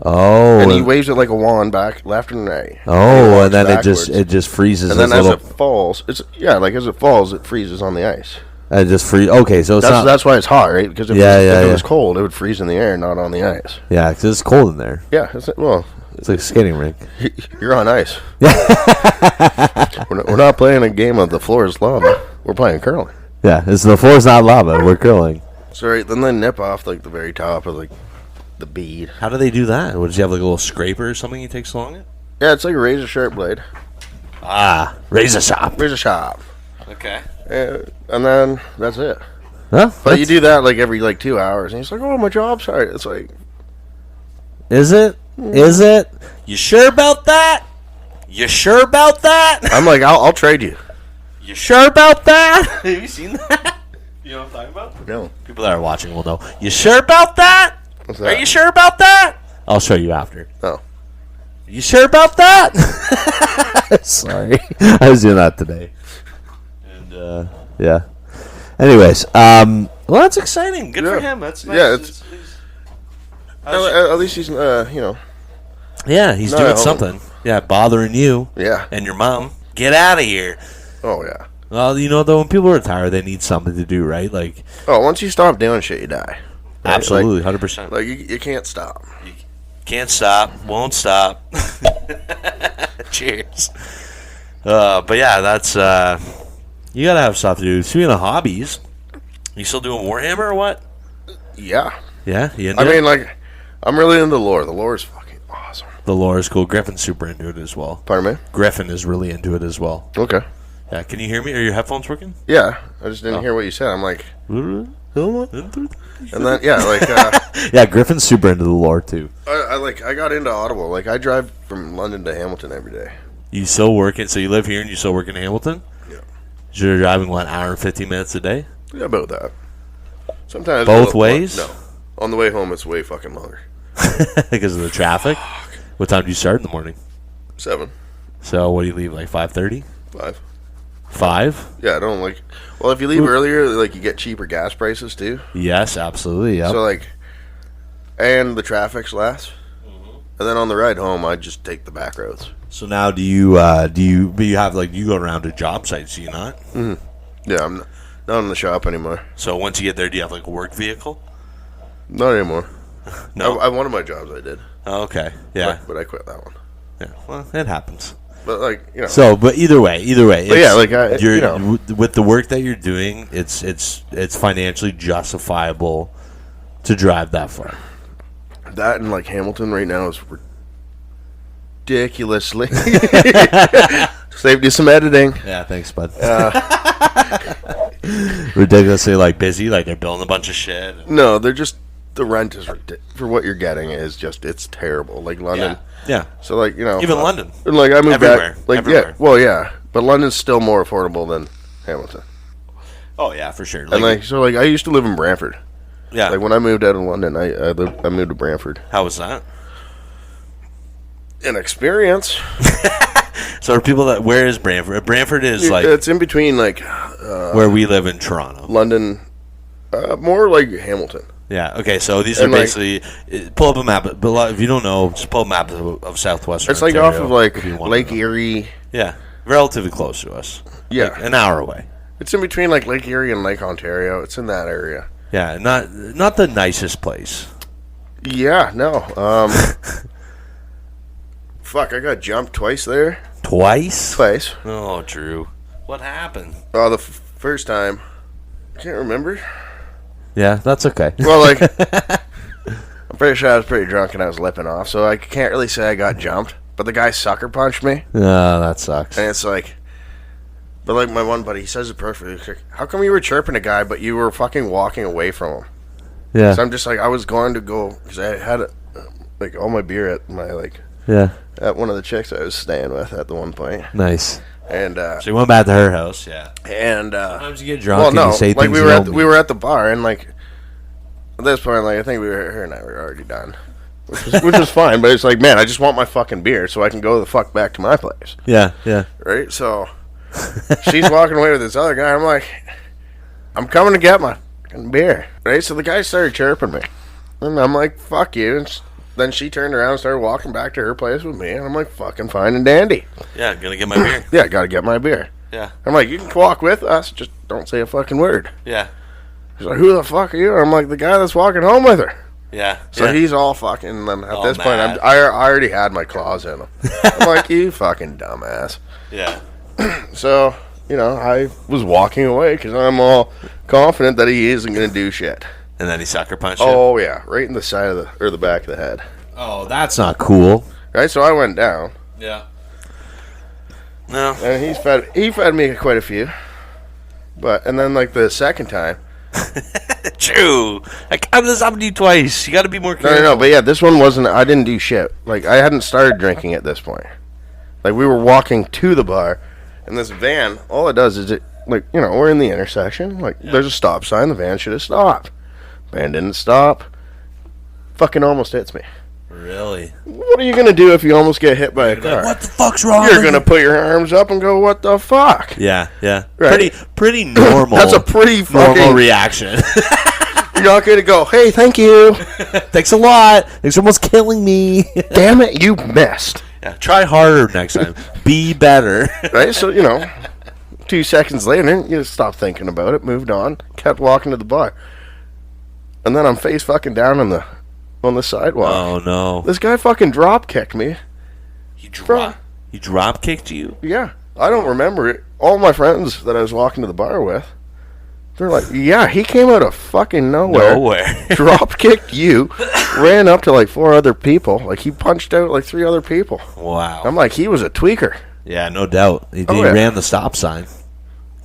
Oh,
and he waves it like a wand back left and right.
Oh, and then backwards. it just freezes.
And then as it falls, it freezes on the ice.
Just free. Okay, so it's not.
That's why it's hot, right? Because if it was cold, it would freeze in the air, not on the ice.
Yeah, because it's cold in there.
Yeah, it's
like a skating rink.
You're on ice. we're not playing a game of the floor is lava. We're playing curling.
Yeah, it's the floor is not lava. We're curling.
So right, then they nip off like the very top of like the bead.
How do they do that? Would you have like a little scraper or something you take along it?
Yeah, it's like a razor sharp blade.
Razor sharp.
Razor sharp.
Okay.
And then that's it.
Huh?
But you do that like every 2 hours, and he's like, "Oh, my job's hard." It's like,
is it? Is it? You sure about that? You sure about that?
I'm like, I'll trade you.
You sure about that? Have you seen that? You know what I'm talking about?
No.
People that are watching will know. You sure about that?
What's that?
Are you sure about that? I'll show you after.
Oh.
You sure about that? Sorry. I was doing that today. And, yeah. Anyways, well, that's exciting. Good for him. That's nice.
Yeah, at least he's,
Yeah, he's doing something. Yeah, bothering you.
Yeah.
And your mom. Get out of here.
Oh, yeah.
Well, though, when people retire, they need something to do, right? Like,
once you stop doing shit, you die. Right?
Absolutely, 100%.
Like, you can't stop.
You can't stop. Won't stop. Cheers. But yeah, that's you gotta have stuff to do. Speaking of hobbies, you still doing Warhammer or what?
Yeah.
Yeah.
I'm really into the lore. The lore is fucking awesome.
The lore is cool. Griffin's super into it as well.
Pardon me?
Griffin is really into it as well.
Okay.
Yeah. Can you hear me? Are your headphones working?
Yeah. I just didn't hear what you said. I'm like, and then
yeah, Griffin's super into the lore too.
I got into Audible. Like, I drive from London to Hamilton every day.
You still working? So you live here and you still work in Hamilton?
Yeah.
You're driving an hour and 15 minutes a day?
Yeah, about that. Sometimes
both ways?
No. On the way home, it's way fucking longer.
Because of the traffic? What time do you start in the morning?
7.
So what do you leave, like 5:30?
5.
5?
Yeah, I don't like... Well, if you leave earlier, like, you get cheaper gas prices, too.
Yes, absolutely, yeah.
So, like... And the traffic's less. Mm-hmm. And then on the ride home, I just take the back roads.
So now do you go around to job sites, do you not?
Mm-hmm. Yeah, I'm not in the shop anymore.
So once you get there, do you have, like, a work vehicle?
Not anymore.
No?
I one of my jobs I did.
Oh, okay, yeah.
But I quit that one.
Yeah, well, it happens.
But, like,
So, but either way.
But yeah, like,
with the work that you're doing, it's financially justifiable to drive that far.
That and, like, Hamilton right now is ridiculously... Saved you some editing.
Yeah, thanks, bud. Ridiculously, like, busy, like they're building a bunch of shit.
No, they're just... The rent is for what you're getting is just, it's terrible. Like London.
Yeah.
So, like,
even London.
Like, I moved
everywhere.
back. Like,
everywhere.
yeah. Well, yeah. But London's still more affordable than Hamilton.
Oh, yeah, for sure.
And, I used to live in Brantford.
Yeah.
Like, when I moved out of London, I moved to Brantford.
How was that?
An experience.
So, are people where is Brantford? Brantford is, like...
It's in between, like...
where we live in Toronto.
London. More like Hamilton.
Yeah, okay, so these are basically... pull up a map, but if you don't know, just pull up a map of southwestern
It's like
Ontario,
off of, like, Lake Erie.
Yeah, relatively close to us.
Yeah.
Like an hour away.
It's in between, like, Lake Erie and Lake Ontario. It's in that area.
Yeah, not the nicest place.
Yeah, no. Fuck, I got jumped twice there.
Twice?
Twice.
Oh, Drew. What happened?
Oh, the first time. I can't remember.
Yeah, that's okay.
Well, like, I'm pretty sure I was pretty drunk and I was lipping off, so I can't really say I got jumped. But the guy sucker punched me.
Oh, that sucks.
And it's like, but like my one buddy, he says it perfectly. He's like, how come you were chirping a guy, but you were fucking walking away from him?
Yeah.
So I'm just like, I was going to go, because I had, like, all my beer at my, like, at one of the chicks I was staying with at the one point.
Nice.
And
so you went back to her house, yeah.
And
sometimes you get drunk and you say
like
things
we were at the bar, and like at this point, like I think her and I were already done, which was fine. But it's like, man, I just want my fucking beer so I can go the fuck back to my place.
Yeah, yeah.
Right. So she's walking away with this other guy. I'm like, I'm coming to get my fucking beer. Right. So the guy started chirping me, and I'm like, fuck you. And then she turned around and started walking back to her place with me, and I'm like, fucking fine and dandy.
Yeah, gonna get my beer.
Yeah, gotta get my beer.
Yeah.
I'm like, you can walk with us, just don't say a fucking word.
Yeah.
He's like, who the fuck are you? I'm like, the guy that's walking home with her.
Yeah.
So he's all fucking, and at this point,
mad.
I already had my claws in him. I'm like, you fucking dumbass.
Yeah.
So, I was walking away because I'm all confident that he isn't going to do shit.
And then he sucker punched you?
Oh, yeah. Right in the side or the back of the head.
Oh, that's not cool.
Right? So I went down.
Yeah. No.
And he fed me quite a few. And then, like, the second time.
True. This happened to you twice. You got to be more careful.
No. But, yeah, this one wasn't. I didn't do shit. Like, I hadn't started drinking at this point. Like, we were walking to the bar. And this van, all it does is we're in the intersection. Like, there's a stop sign. The van should have stopped. Van didn't stop. Fucking almost hits me.
Really?
What are you going to do if you almost get hit by a car?
Like, what the fuck's wrong?
You're going to put your arms up and go, what the fuck?
Yeah.
Right.
Pretty normal.
That's a pretty fucking...
normal reaction.
You're not going to go, hey, thank you.
Thanks a lot. Thanks for almost killing me.
Damn it, you missed.
Yeah, try harder next time. Be better.
Right? So, 2 seconds later, you just stopped thinking about it, moved on, kept walking to the bar. And then I'm face fucking down on the sidewalk.
Oh, no.
This guy fucking drop kicked me.
He drop kicked you?
Yeah. I don't remember it. All my friends that I was walking to the bar with, they're like, yeah, he came out of fucking nowhere. Drop kicked you, ran up to like 4 other people. Like, he punched out like 3 other people.
Wow.
I'm like, he was a tweaker.
Yeah, no doubt. He ran the stop sign.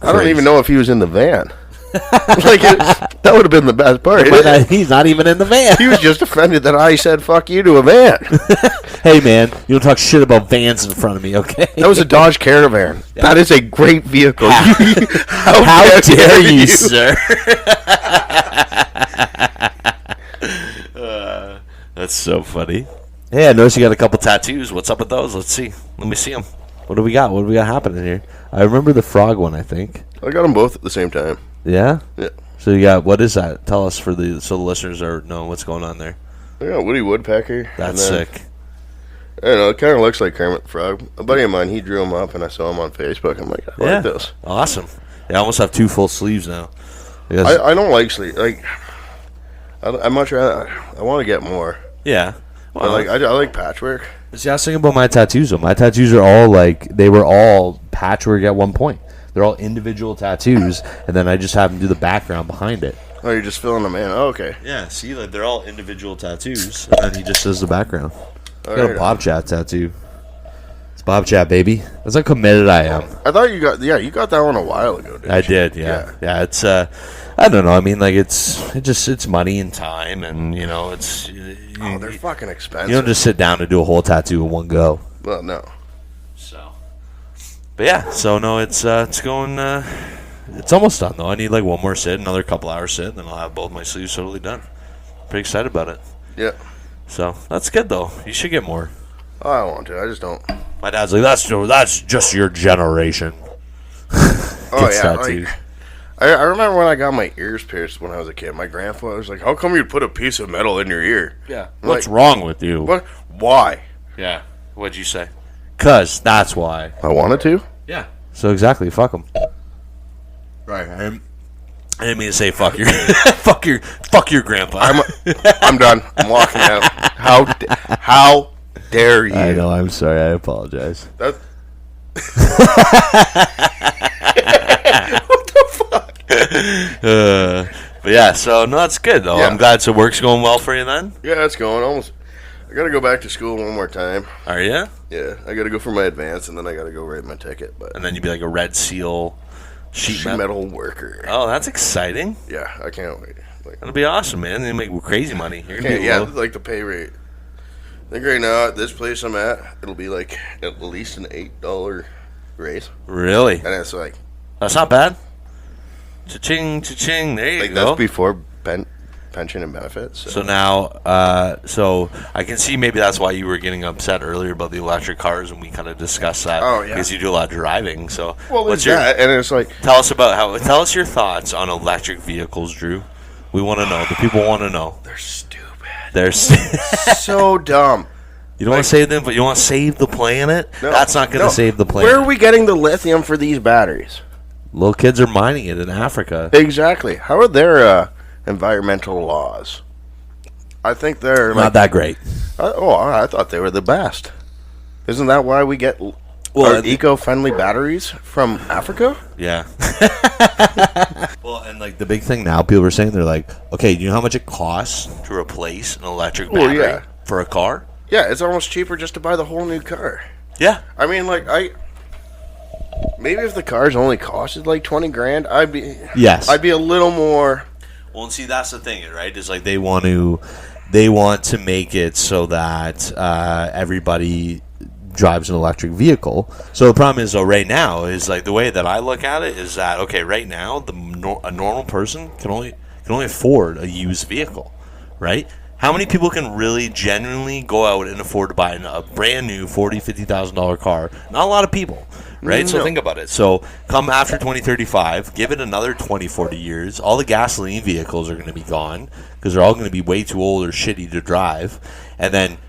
I don't even know if he was in the van. That would have been the best part.
He's not even in the van.
He was just offended that I said fuck you to a van.
Hey, man, you don't talk shit about vans in front of me, okay?
That was a Dodge Caravan. Yeah. That is a great vehicle.
How dare you, sir? That's so funny. Hey, I noticed you got a couple tattoos. What's up with those? Let's see. Let me see them. What do we got? What do we got happening here? I remember the frog one, I think.
I got them both at the same time.
Yeah?
Yeah.
So you got, what is that? Tell us so the listeners know what's going on there.
I got Woody Woodpecker.
That's sick.
I don't know, it kind of looks like Kermit the Frog. A buddy of mine, he drew them up, and I saw him on Facebook. I'm like, I like those.
Awesome. Yeah, I almost have 2 full sleeves now.
I don't like sleeves. Like, I much rather, I want to get more.
Yeah.
Well, I like patchwork.
See, I was thinking about my tattoos, though. My tattoos are all, they were all patchwork at one point. They're all individual tattoos, and then I just have them do the background behind it.
Oh, you're just filling them in. Oh, okay.
Yeah, see, they're all individual tattoos, and then he just does the background. I got a Bobchat tattoo. It's Bobchat Baby. That's how committed I am.
I thought you got that one a while ago, didn't you?
I did, yeah. Yeah, it's, I don't know. I mean, it's money and time, and, it's...
they're fucking expensive.
You don't just sit down and do a whole tattoo in one go.
Well, no.
But yeah, so no, it's going. It's almost done though. I need one more sit, another couple hours sit, and then I'll have both my sleeves totally done. Pretty excited about it.
Yeah.
So that's good though. You should get more.
Oh, I want to. I just don't.
My dad's like, that's just your generation.
Oh yeah. I remember when I got my ears pierced when I was a kid. My grandfather was like, "How come you put a piece of metal in your ear?"
Yeah. What's wrong with you?
What? Why?
Yeah. What'd you say? 'Cause that's why.
I wanted to.
Yeah. So exactly, fuck them. Right. I didn't mean to say fuck your fuck your grandpa.
I'm done. I'm walking out. How dare you?
I know. I'm sorry. I apologize.
What the fuck?
But yeah. So no, that's good though. Yeah. I'm glad. So work's going well for you then.
Yeah, it's going almost. I gotta go back to school one more time.
Are you?
Yeah, I gotta go for my advance, and then I gotta go write my ticket.
And then you'd be like a Red Seal sheet
metal worker.
Oh, that's exciting.
Yeah, I can't wait.
That'll be awesome, man. You make crazy money.
The pay rate. I think right now at this place I'm at, it'll be at least an $8 raise.
Really?
And it's
that's not bad. Cha-ching, cha-ching. There you go.
That's before pension and benefits.
So now, so I can see maybe that's why you were getting upset earlier about the electric cars, and we kind of discussed that.
Oh yeah,
because you do a lot of driving. So
what's your? And it's
tell us your thoughts on electric vehicles, Drew. We want to know. The people want to know.
They're stupid.
They're
so dumb.
You don't want to save them, but you want to save the planet? No, that's not going to save the planet.
Where are we getting the lithium for these batteries?
Little kids are mining it in Africa.
Exactly. How are their environmental laws? I think they're
not that great.
I thought they were the best. Isn't that why we get our eco-friendly batteries from Africa?
Yeah. Well, and like the big thing now, people are saying they're like, okay, do you know how much it costs to replace an electric battery for a car?
Yeah, it's almost cheaper just to buy the whole new car.
Yeah.
I mean, like, maybe if the cars only costed like $20,000, I'd be a little more.
Well, and see, that's the thing, right? Is like they want to make it so that everybody drives an electric vehicle. So the problem is, though, right now is like the way that I look at it is that okay, right now a normal person can only afford a used vehicle, right? How many people can really genuinely go out and afford to buy a brand new $40,000-$50,000 car? Not a lot of people, right? No. So think about it. So come after 2035, give it another 20, 40 years, all the gasoline vehicles are going to be gone because they're all going to be way too old or shitty to drive. And then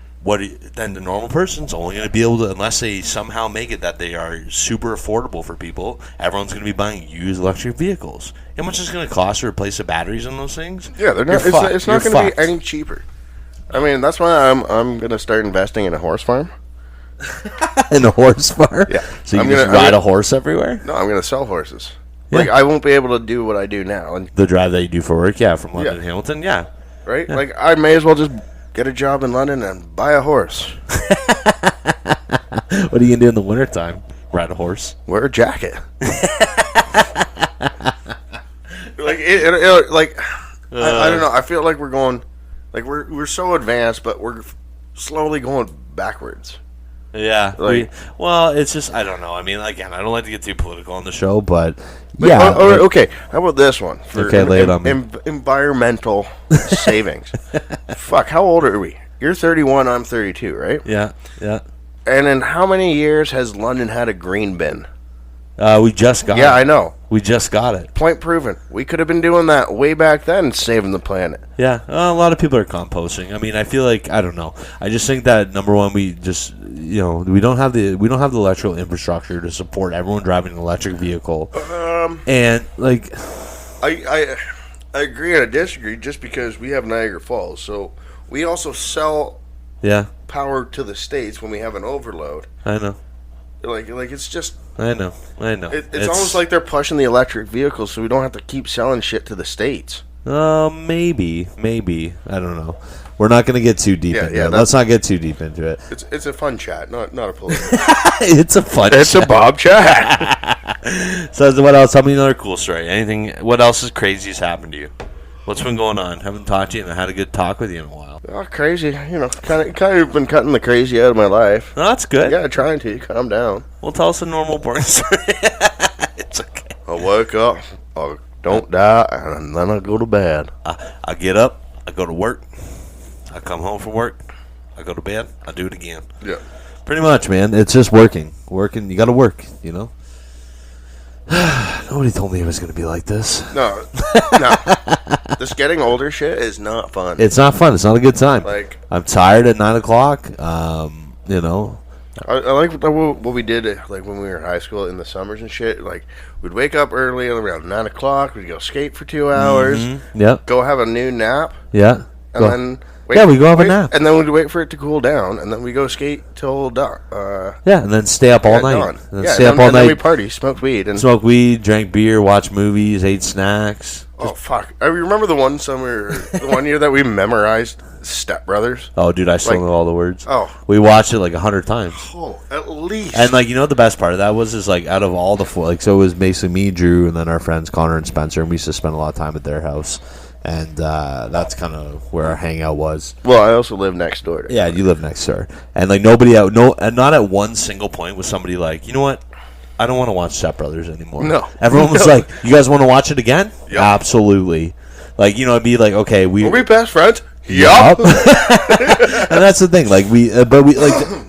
then the normal person's only going to be able to, unless they somehow make it that they are super affordable for people, everyone's going to be buying used electric vehicles. How much is it going to cost to replace the batteries on those things?
Yeah, they're not. It's not going to be any cheaper. I mean, that's why I'm going to start investing in a horse farm.
In a horse farm?
Yeah.
So you just ride a horse everywhere?
No, I'm going to sell horses. Yeah. Like, I won't be able to do what I do now. And
the drive that you do for work, from London to Hamilton,
Right? Yeah. Like, I may as well just get a job in London and buy a horse.
What are you going to do in the wintertime? Ride a horse?
Wear a jacket. I don't know. I feel like we're going, like we're so advanced, but we're slowly going backwards.
Yeah. It's just, I don't know. I mean, again, I don't like to get too political on the show, but
okay. How about this one?
Lay it on me.
Environmental savings. Fuck, how old are we? You're 31, I'm 32, right?
Yeah.
And in how many years has London had a green bin?
We just got it.
Yeah, I know.
We just got it.
Point proven. We could have been doing that way back then, saving the planet.
Yeah, a lot of people are composting. I mean, I feel like, I don't know. I just think that number one, we just, we don't have the electrical infrastructure to support everyone driving an electric vehicle. And like,
I agree and I disagree. Just because we have Niagara Falls, so we also sell power to the States when we have an overload.
I know.
Like it's just.
I know.
It's almost like they're pushing the electric vehicles, so we don't have to keep selling shit to the States.
Maybe. I don't know. We're not going to get too deep into it. Let's not get too deep into it.
It's a fun chat, not a political.
It's a fun.
It's a Bob chat.
So what else? Tell me another cool story. Anything? What else is crazy has happened to you? What's been going on? Haven't talked to you and I had a good talk with you in a while.
Oh, crazy. Kind of been cutting the crazy out of my life.
No, that's good.
Yeah, trying to calm down.
Well, tell us a normal boring story. It's okay.
I wake up, I don't die, and then I go to bed.
I get up, I go to work, I come home from work, I go to bed, I do it again.
Yeah.
Pretty much, man. It's just working. You got to work, Nobody told me it was going to be like this.
No. This getting older shit is not fun.
It's not fun. It's not a good time.
Like,
I'm tired at 9 o'clock.
I like what we did like when we were in high school in the summers and shit. Like, we'd wake up early around 9 o'clock. We'd go skate for 2 hours.
Mm-hmm. Yep.
Go have a noon nap.
Yeah.
And then
we go have a nap.
And then we'd wait for it to cool down. And then we go skate till dawn.
And then stay up all night.
Then we party, smoke weed,
drank beer, watch movies, ate snacks.
Oh, fuck. I remember the one year that we memorized Step Brothers.
Oh, dude, I still know all the words.
Oh.
We watched it like 100 times.
Oh, at least.
And, the best part of that was out of all the four, so it was basically me, Drew, and then our friends Connor and Spencer, and we used to spend a lot of time at their house. And that's kind of where our hangout was.
Well, I also live next door.
Yeah, you live next door. And, nobody out, and not at one single point was somebody like, you know what? I don't want to watch Step Brothers anymore.
No.
Everyone was like, you guys want to watch it again? Yep. Absolutely. It'd be like, okay,
we're we best friends?
Yup. And that's the thing.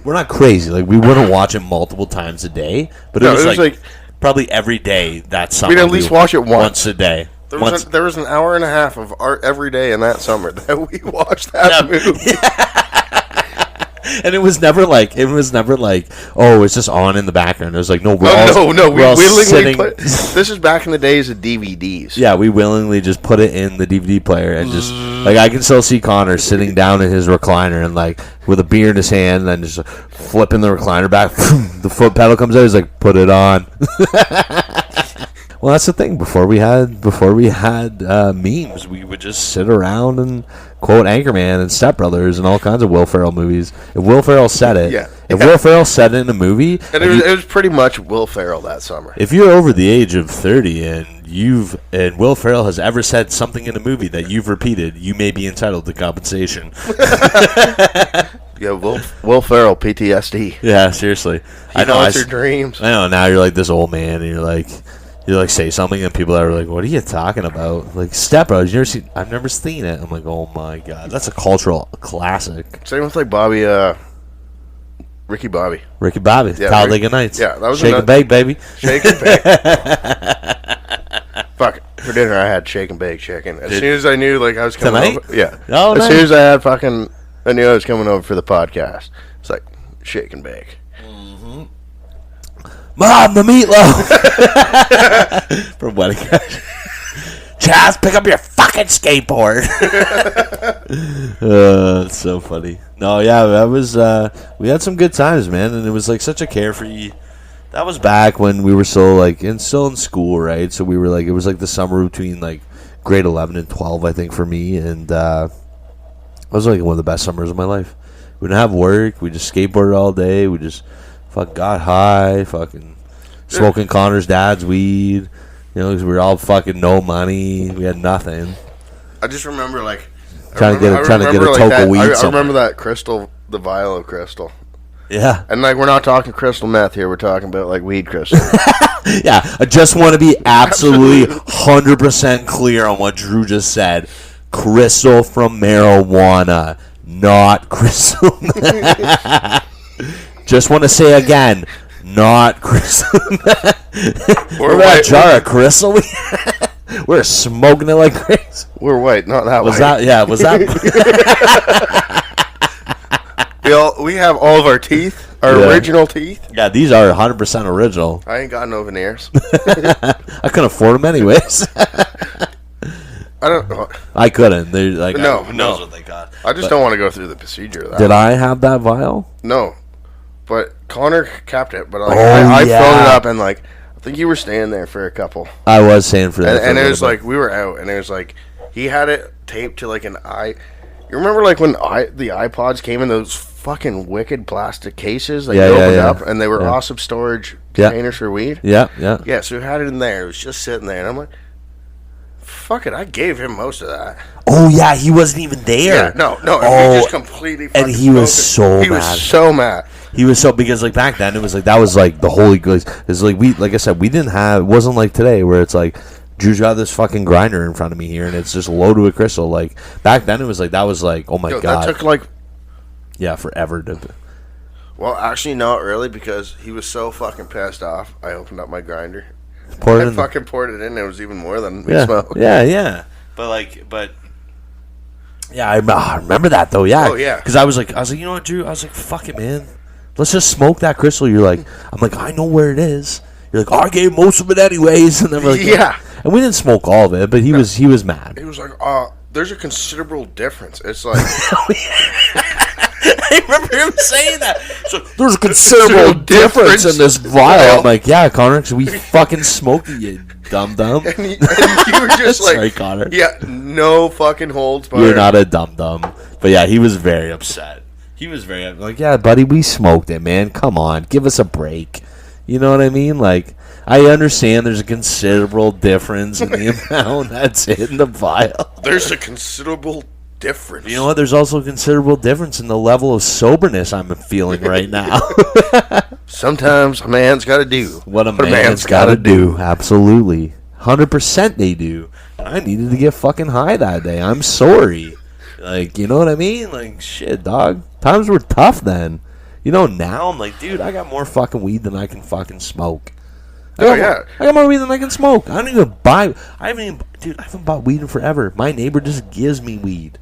We're not crazy. We wouldn't watch it multiple times a day. But it was like probably every day that summer.
We'd at least watch it once
a day.
There was an hour and a half of art every day in that summer that we watched that movie.
And it was never like, oh, it's just on in the background. It was like, no,
We willingly
sitting.
put. This is back in the days of DVDs.
Yeah, we willingly just put it in the DVD player and just like I can still see Connor sitting down in his recliner and like with a beer in his hand and then just flipping the recliner back. The foot pedal comes out. He's like, put it on. Well, that's the thing. Before we had memes, we would just sit around and quote Anchorman and Step Brothers and all kinds of Will Ferrell movies. If Will Ferrell said it, Will Ferrell said it in a movie,
and it was pretty much Will Ferrell that summer.
If you're over the age of 30 and Will Ferrell has ever said something in a movie that you've repeated, you may be entitled to compensation.
Yeah, Will Ferrell, PTSD.
Yeah, seriously.
I know. It's your dreams.
I know. Now you're like this old man, and you say something, and people are like, "What are you talking about?" Like Step Brothers. I've never seen it. I'm like, oh my god, that's a cultural classic.
Same with like Ricky Bobby.
Yeah, Talladega Nights.
Yeah, that was
Shake and Bake, baby.
Shake and Bake. Fuck. For dinner, I had shake and bake chicken. As soon as I knew, like, I was coming
tonight?
over. Yeah.
Oh,
as
nice.
soon as I knew I was coming over for the podcast. It's like shake and bake.
Mom, the meatloaf. From Wedding Crashers. Chaz, pick up your fucking skateboard. It's so funny. No, yeah, that was. We had some good times, man, and it was like such a carefree. That was back when we were still in school, right? So we were like, it was like the summer between like grade 11 and 12, I think, for me, and it was like one of the best summers of my life. We didn't have work. We just skateboarded all day. We just got high, fucking smoking Connor's dad's weed. You know, 'cause we were all fucking no money. We had nothing.
I just remember
trying to get a toke of weed.
I remember that crystal, the vial of crystal.
Yeah.
And we're not talking crystal meth here. We're talking about weed crystal.
Yeah. I just want to be absolutely 100% clear on what Drew just said. Crystal from marijuana, not crystal meth. Just want to say again, not crystal meth. We're that jar of crystal. We're smoking it like crazy.
We're white, not that
was
white.
Was that?
We have all of our teeth, original teeth.
Yeah, these are 100% original.
I ain't got no veneers.
I couldn't afford them anyways.
I don't know.
I couldn't. They're like,
no,
who knows what they got.
I just don't want to go through the procedure of that.
Did I have that vial?
No. But Connor kept it. But
I
filled it up and I think you were staying there for a couple.
I was staying for that.
And it was we were out and it was he had it taped to an eye. You remember when the iPods came in those fucking wicked plastic cases that you opened up and they were awesome storage containers for weed?
Yeah.
Yeah, so we had it in there. It was just sitting there and I'm like, fuck it, I gave him most of that.
Oh yeah, he wasn't even there.
Yeah, no.
Oh,
he just completely fucking
and he was so mad.
He was so mad.
He was so because back then it was that was the holy goods. It's like I said, we didn't have. It wasn't like today where it's Drew's got this fucking grinder in front of me here and it's just loaded with crystal. Back then it was that was oh my god.
That took
forever to.
Well, actually not really because he was so fucking pissed off. I opened up my grinder.
Poured
I fucking poured it in. It was even more than we smoked.
Yeah. But yeah, I remember that though. Yeah.
Oh yeah.
Because I was like, you know what, Drew? I was like, fuck it, man. Let's just smoke that crystal. You're I'm I know where it is. You're I gave most of it anyways. And then we're
yeah.
And we didn't smoke all of it, but he was mad.
He was there's a considerable difference. It's
I remember him saying that. So there's a considerable difference in this vial. I'm like, yeah, Connor, because we fucking smoked it, you dum-dum.
And you were just
sorry, Connor.
Yeah, no fucking holds barred.
You're not a dum-dum. But yeah, he was very upset. He was very yeah, buddy, we smoked it, man. Come on, give us a break. You know what I mean? I understand there's a considerable difference in the amount that's in the vial.
There's a considerable difference.
You know what? There's also a considerable difference in the level of soberness I'm feeling right now.
Sometimes a man's got to do
what a man's got to do. Absolutely. 100% they do. I needed to get fucking high that day. I'm sorry. You know what I mean? Shit, dog. Times were tough then. Now I'm dude, I got more fucking weed than I can fucking smoke. I got more weed than I can smoke. I haven't bought weed in forever. My neighbor just gives me weed.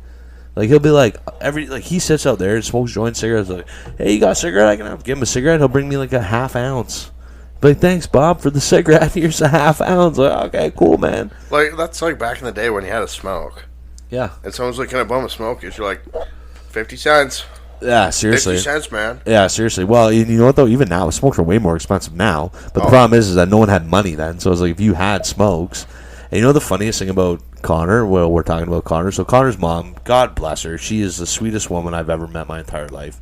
Like, he'll be like, he sits out there and smokes joint cigarettes. Like, hey, you got a cigarette? I can have. Give him a cigarette. He'll bring me like a half ounce. Be like, thanks, Bob, for the cigarette. Here's a half ounce. Like, okay, cool, man.
Like, that's like back in the day when you had a smoke.
Yeah.
And someone's like, can I bum a smoke? You're like, 50 cents.
Yeah, seriously.
50 cents, man.
Yeah, seriously. Well, you know what, though? Even now, smokes are way more expensive now. But the problem is that no one had money then. So it's like, if you had smokes. And you know the funniest thing about Connor? Well, we're talking about Connor. So Connor's mom, God bless her, she is the sweetest woman I've ever met my entire life.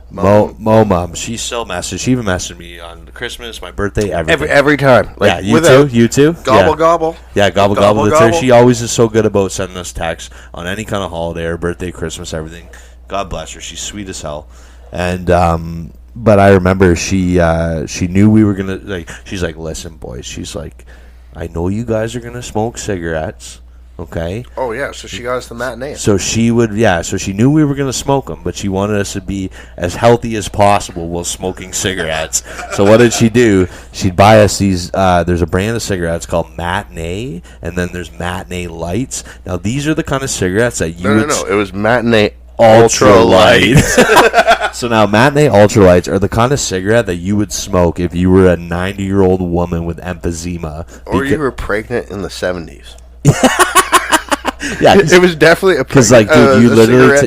Mo mom. She still messages. She even messaged me on Christmas, my birthday, everything.
Every time.
Like, yeah, you too?
Gobble, gobble.
Yeah, gobble. That's her. She always is so good about sending us texts on any kind of holiday or birthday, Christmas, everything. God bless her. She's sweet as hell. And, but I remember she knew we were going to, like, she's like, listen, boys. She's like, I know you guys are going to smoke cigarettes, okay?
Oh, yeah, so she got us the matinee.
So she knew we were going to smoke them, but she wanted us to be as healthy as possible while smoking cigarettes. So what did she do? She'd buy us these, there's a brand of cigarettes called Matinee, and then there's Matinee Lights. Now, these are the kind of cigarettes that you would...
No, it was Matinee
Ultra Light. So now, Matinee Ultra Lights are the kind of cigarette that you would smoke if you were a 90-year-old woman with emphysema.
Or you were pregnant in the 70s.
Yeah,
it was definitely a
because like, dude,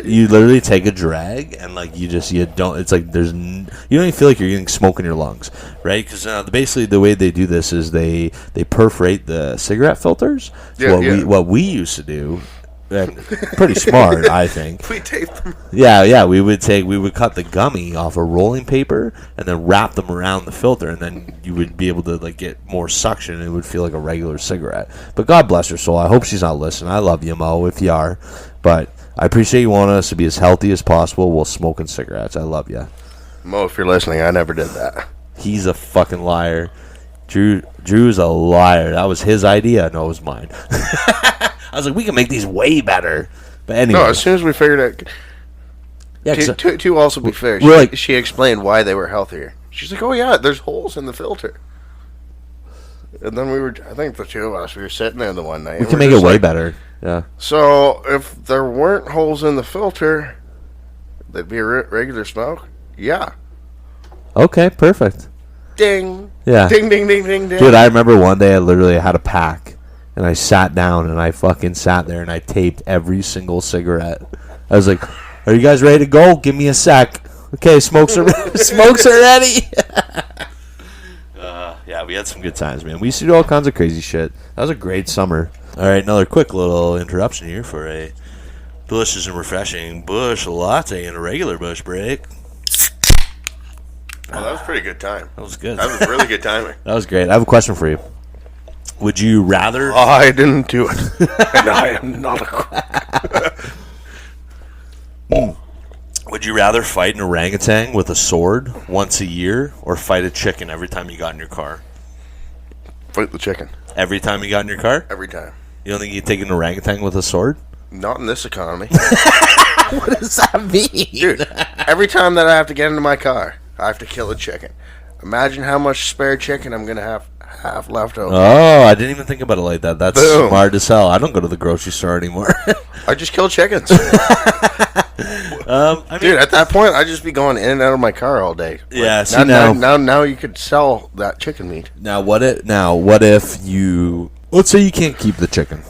you literally take a drag and like you don't. It's like you don't even feel like you're getting smoke in your lungs, right? Because basically the way they do this is they perforate the cigarette filters. So what we used to do. And pretty smart, I think.
We taped them.
Yeah. We would cut the gummy off a rolling paper and then wrap them around the filter, and then you would be able to like get more suction, and it would feel like a regular cigarette. But God bless her soul. I hope she's not listening. I love you, Mo, if you are. But I appreciate you wanting us to be as healthy as possible while smoking cigarettes. I love you,
Mo. If you're listening, I never did that.
He's a fucking liar. Drew's a liar. That was his idea. No, it was mine. I was like, we can make these way better. But anyway.
No, as soon as we figured out... Yeah, to also be fair, she explained why they were healthier. She's like, oh yeah, there's holes in the filter. And then I think the two of us, we were sitting there the one night.
We can make it way better. Yeah.
So, if there weren't holes in the filter, they'd be a regular smoke? Yeah.
Okay, perfect.
Ding.
Yeah.
Ding, ding, ding, ding, ding.
Dude, I remember one day I literally had a pack. And I sat down and I fucking sat there and I taped every single cigarette. I was like, are you guys ready to go? Give me a sec. Okay, smokes are ready. Yeah, we had some good times, man. We used to do all kinds of crazy shit. That was a great summer. All right, another quick little interruption here for a delicious and refreshing Bush latte and a regular Bush break.
Oh, that was a pretty good time.
That was good.
That was really good timing.
That was great. I have a question for you. Would you rather...
I didn't do it. And I am not a crook.
Would you rather fight an orangutan with a sword once a year or fight a chicken every time you got in your car?
Fight the chicken.
Every time you got in your car?
Every time.
You don't think you'd take an orangutan with a sword?
Not in this economy.
What does that mean?
Dude, every time that I have to get into my car, I have to kill a chicken. Imagine how much spare chicken I'm going to have left over.
Oh, I didn't even think about it like that. That's smart as hell. I don't go to the grocery store anymore.
I just kill chickens.
Dude,
at that point, I'd just be going in and out of my car all day.
Yeah,
like, now you could sell that chicken meat.
What if you... Let's say you can't keep the chicken.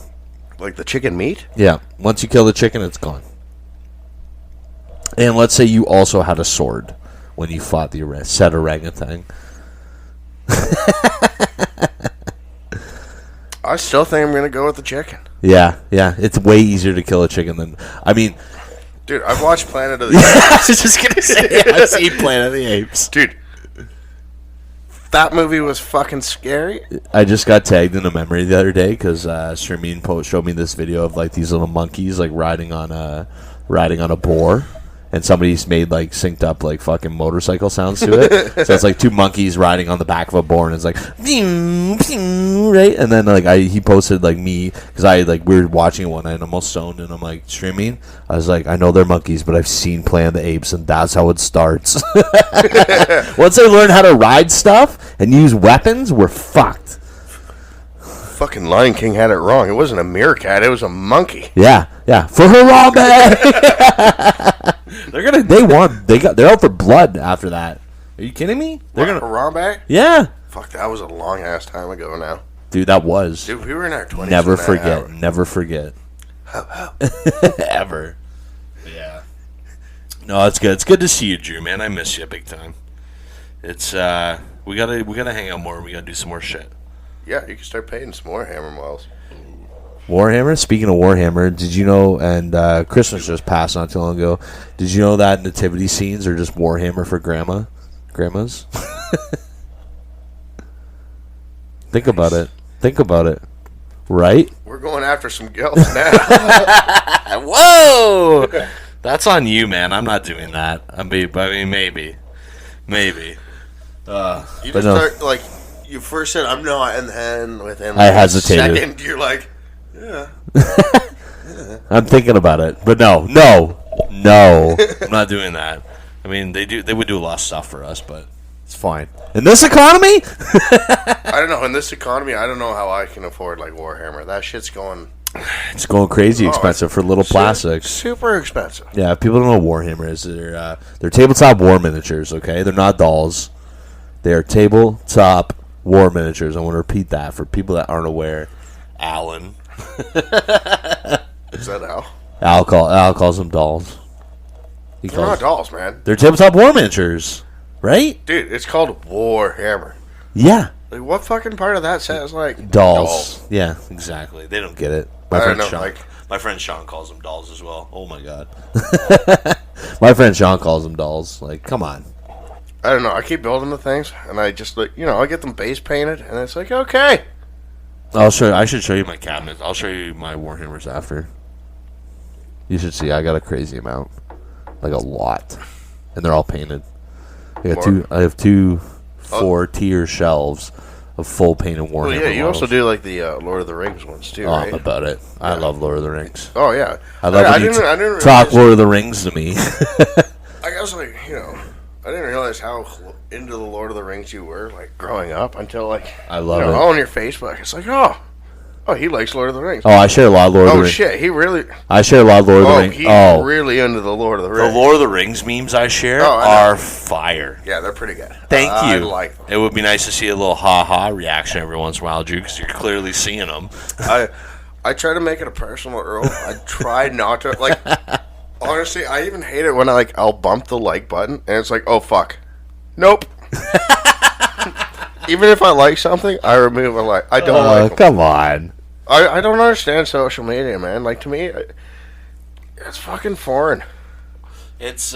Like the chicken meat?
Yeah. Once you kill the chicken, it's gone. And let's say you also had a sword when you fought the said orangutan.
I still think I'm going to go with the chicken.
Yeah. It's way easier to kill a chicken than... I mean...
Dude, I've watched Planet of the Apes.
I was just going to say, I've seen Planet of the Apes.
Dude, that movie was fucking scary.
I just got tagged in a memory the other day because Shermeen showed me this video of like these little monkeys like riding on a boar. And somebody's made like synced up like fucking motorcycle sounds to it. So it's like two monkeys riding on the back of a boar, and it's like, pew, pew, right? And then like he posted like me because we were watching it one night and I'm almost stoned, and I'm like streaming. I was like, I know they're monkeys, but I've seen Planet of the Apes, and that's how it starts. Once they learn how to ride stuff and use weapons, we're fucked.
fucking Lion King had it wrong. It wasn't a meerkat. It was a monkey.
Yeah. For Harambe. They won. They're out for blood after that. Are you kidding me?
Harambe?
Yeah.
Fuck, that was a long ass time ago now.
Dude, that was.
Dude, we were in our 20s.
Never forget. Ever. Yeah. No, it's good. It's good to see you, Drew, man. I miss you big time. It's we gotta hang out more. We gotta do some more shit.
Yeah, you can start paying some more Hammer Miles.
Warhammer. Speaking of Warhammer, did you know? And Christmas just passed not too long ago. Did you know that nativity scenes are just Warhammer for grandmas? Think about it. Right?
We're going after some girls now.
Whoa! That's on you, man. I'm not doing that. I mean, maybe.
You just start, like, you first said, I'm not, and then within
I hesitated.
a second, you're like, yeah.
I'm thinking about it. But no. I'm not doing that. I mean, they would do a lot of stuff for us, but it's fine. In this economy?
I don't know. In this economy, I don't know how I can afford, like, Warhammer. That shit's going...
It's going crazy expensive for little plastics.
Super expensive.
Yeah, if people don't know what Warhammer is, they're tabletop war miniatures, okay? They're not dolls. They are tabletop war miniatures. I want to repeat that for people that aren't aware. Alan.
Is that Al?
Al calls them dolls.
They're not dolls, man.
They're tabletop war miniatures, right?
Dude, it's called Warhammer.
Yeah.
Like, what fucking part of that says, like,
dolls? Yeah, exactly. They don't get it.
My
friend Sean calls them dolls as well. Oh, my God. My friend Sean calls them dolls. Like, come on.
I don't know. I keep building the things, and I just, like, I get them base painted, and it's like, okay.
I should show you my cabinet. I'll show you my Warhammers after. You should see. I got a crazy amount. Like, a lot. And they're all painted. I have two 4-tier shelves of full painted Warhammer.
Well, yeah, you
models.
Also do, like, the Lord of the Rings ones, too, right?
I'm about it. Yeah. I love Lord of the Rings.
Oh, yeah.
I love when you talk Lord of the Rings to me.
I guess, like, I didn't realize how into the Lord of the Rings you were, like, growing up until, like,
I love it.
On your Facebook. It's like, oh, he likes Lord of the Rings.
Oh, I share a lot of Lord of the Rings.
Oh, shit, he really...
I share a lot of Lord of the Rings.
He's really into the Lord of the Rings.
The Lord of the Rings memes I share are fire.
Yeah, they're pretty good.
Thank you.
I like them.
It would be nice to see a little ha-ha reaction every once in a while, Drew, because you're clearly seeing them.
I try to make it a personal Earl. I try not to, like... Honestly, I even hate it when I'll bump the like button, and it's like, oh, fuck. Nope. Even if I like something, I remove a like. I don't like them.
Come on.
I don't understand social media, man. Like, to me, it's fucking foreign.
It's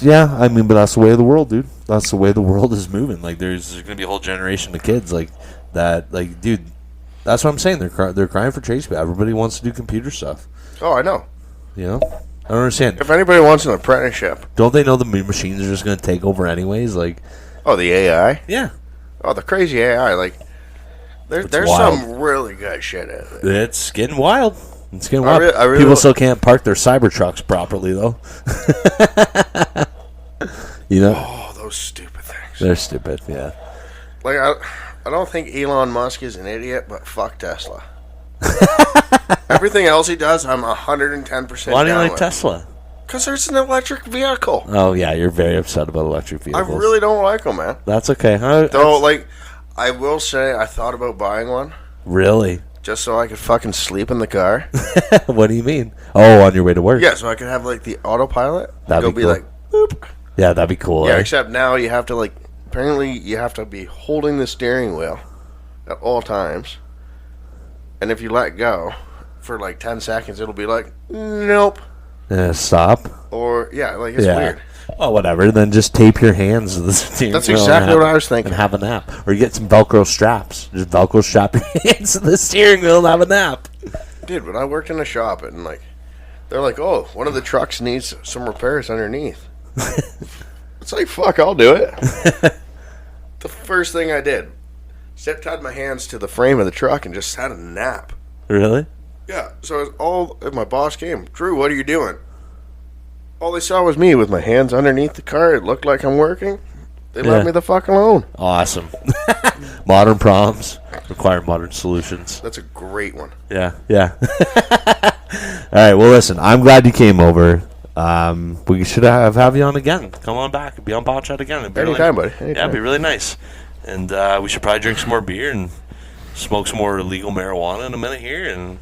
yeah, I mean, but that's the way of the world, dude. That's the way the world is moving. Like, there's going to be a whole generation of kids like that. Like, dude, that's what I'm saying. They're crying for tradespeople. Everybody wants to do computer stuff.
Oh, I know.
You know? I don't understand.
If anybody wants an apprenticeship,
don't they know the machines are just going to take over anyways? Like,
oh, the AI?
Yeah.
Oh, the crazy AI. Like, there's some really good shit in it.
It's getting wild. It's getting wild. People still can't park their Cybertrucks properly, though.
Oh, those stupid things.
They're stupid, yeah.
Like, I don't think Elon Musk is an idiot, but fuck Tesla. Everything else he does, I'm 110%.
Why do you like Tesla?
Because there's an electric vehicle.
Oh, yeah, you're very upset about electric vehicles.
I really don't like them, man.
That's okay.
Though, like, I will say I thought about buying one.
Really?
Just so I could fucking sleep in the car.
What do you mean? Oh, on your way to work?
Yeah, so I could have, like, the autopilot.
That'd be cool.
Like, boop.
Yeah, that'd be cool.
Yeah, except now you have to, like, apparently you have to be holding the steering wheel at all times. And if you let go for like 10 seconds, it'll be like, nope.
Stop.
Or, yeah, like, it's weird.
Oh, whatever. Then just tape your hands to the steering wheel.
That's exactly what I was thinking.
And have a nap. Or you get some Velcro straps. Just Velcro strap your hands to the steering wheel and have a nap.
Dude, when I worked in a shop, and, like, they're like, oh, one of the trucks needs some repairs underneath. It's like, fuck, I'll do it. The first thing I did, tied my hands to the frame of the truck and just had a nap.
Really?
Yeah. So my boss came, Drew, what are you doing? All they saw was me with my hands underneath the car. It looked like I'm working. They left me the fuck alone.
Awesome. Modern problems require modern solutions.
That's a great one.
Yeah. All right, well, listen, I'm glad you came over. We should have you on again. Come on back. Be on Bobchat again.
Anytime, buddy. Anytime.
Yeah, it'd be really nice. And we should probably drink some more beer and smoke some more illegal marijuana in a minute here. And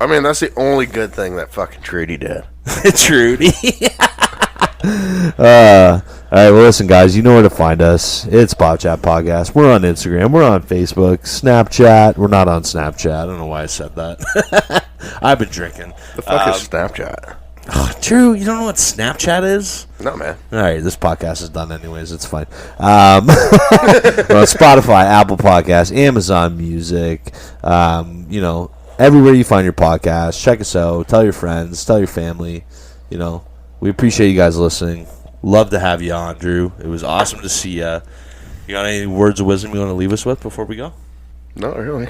I mean, that's the only good thing that fucking Trudy did.
Trudy. All right, well, listen, guys, you know where to find us. It's Bobchat Podcast. We're on Instagram. We're on Facebook. Snapchat. We're not on Snapchat. I don't know why I said that. I've been drinking.
The fuck is Snapchat?
Oh, Drew, you don't know what Snapchat is?
No, man.
All right, this podcast is done anyways. It's fine. Well, Spotify, Apple Podcasts, Amazon Music, everywhere you find your podcast. Check us out. Tell your friends. Tell your family. We appreciate you guys listening. Love to have you on, Drew. It was awesome to see you. You got any words of wisdom you want to leave us with before we go?
Not really.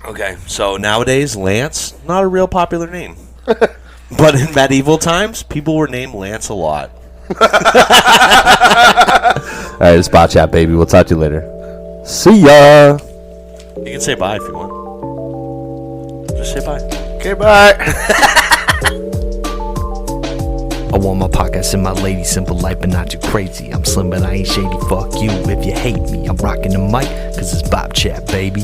Okay, so nowadays, Lance, not a real popular name. But in medieval times, people were named Lance a lot. All right, it's Bobchat Baby. We'll talk to you later. See ya. You can say bye if you want. Just say bye.
Okay, bye.
I want my pockets and my lady, simple life but not too crazy. I'm slim but I ain't shady, fuck you if you hate me. I'm rocking the mic cause it's Bobchat, baby.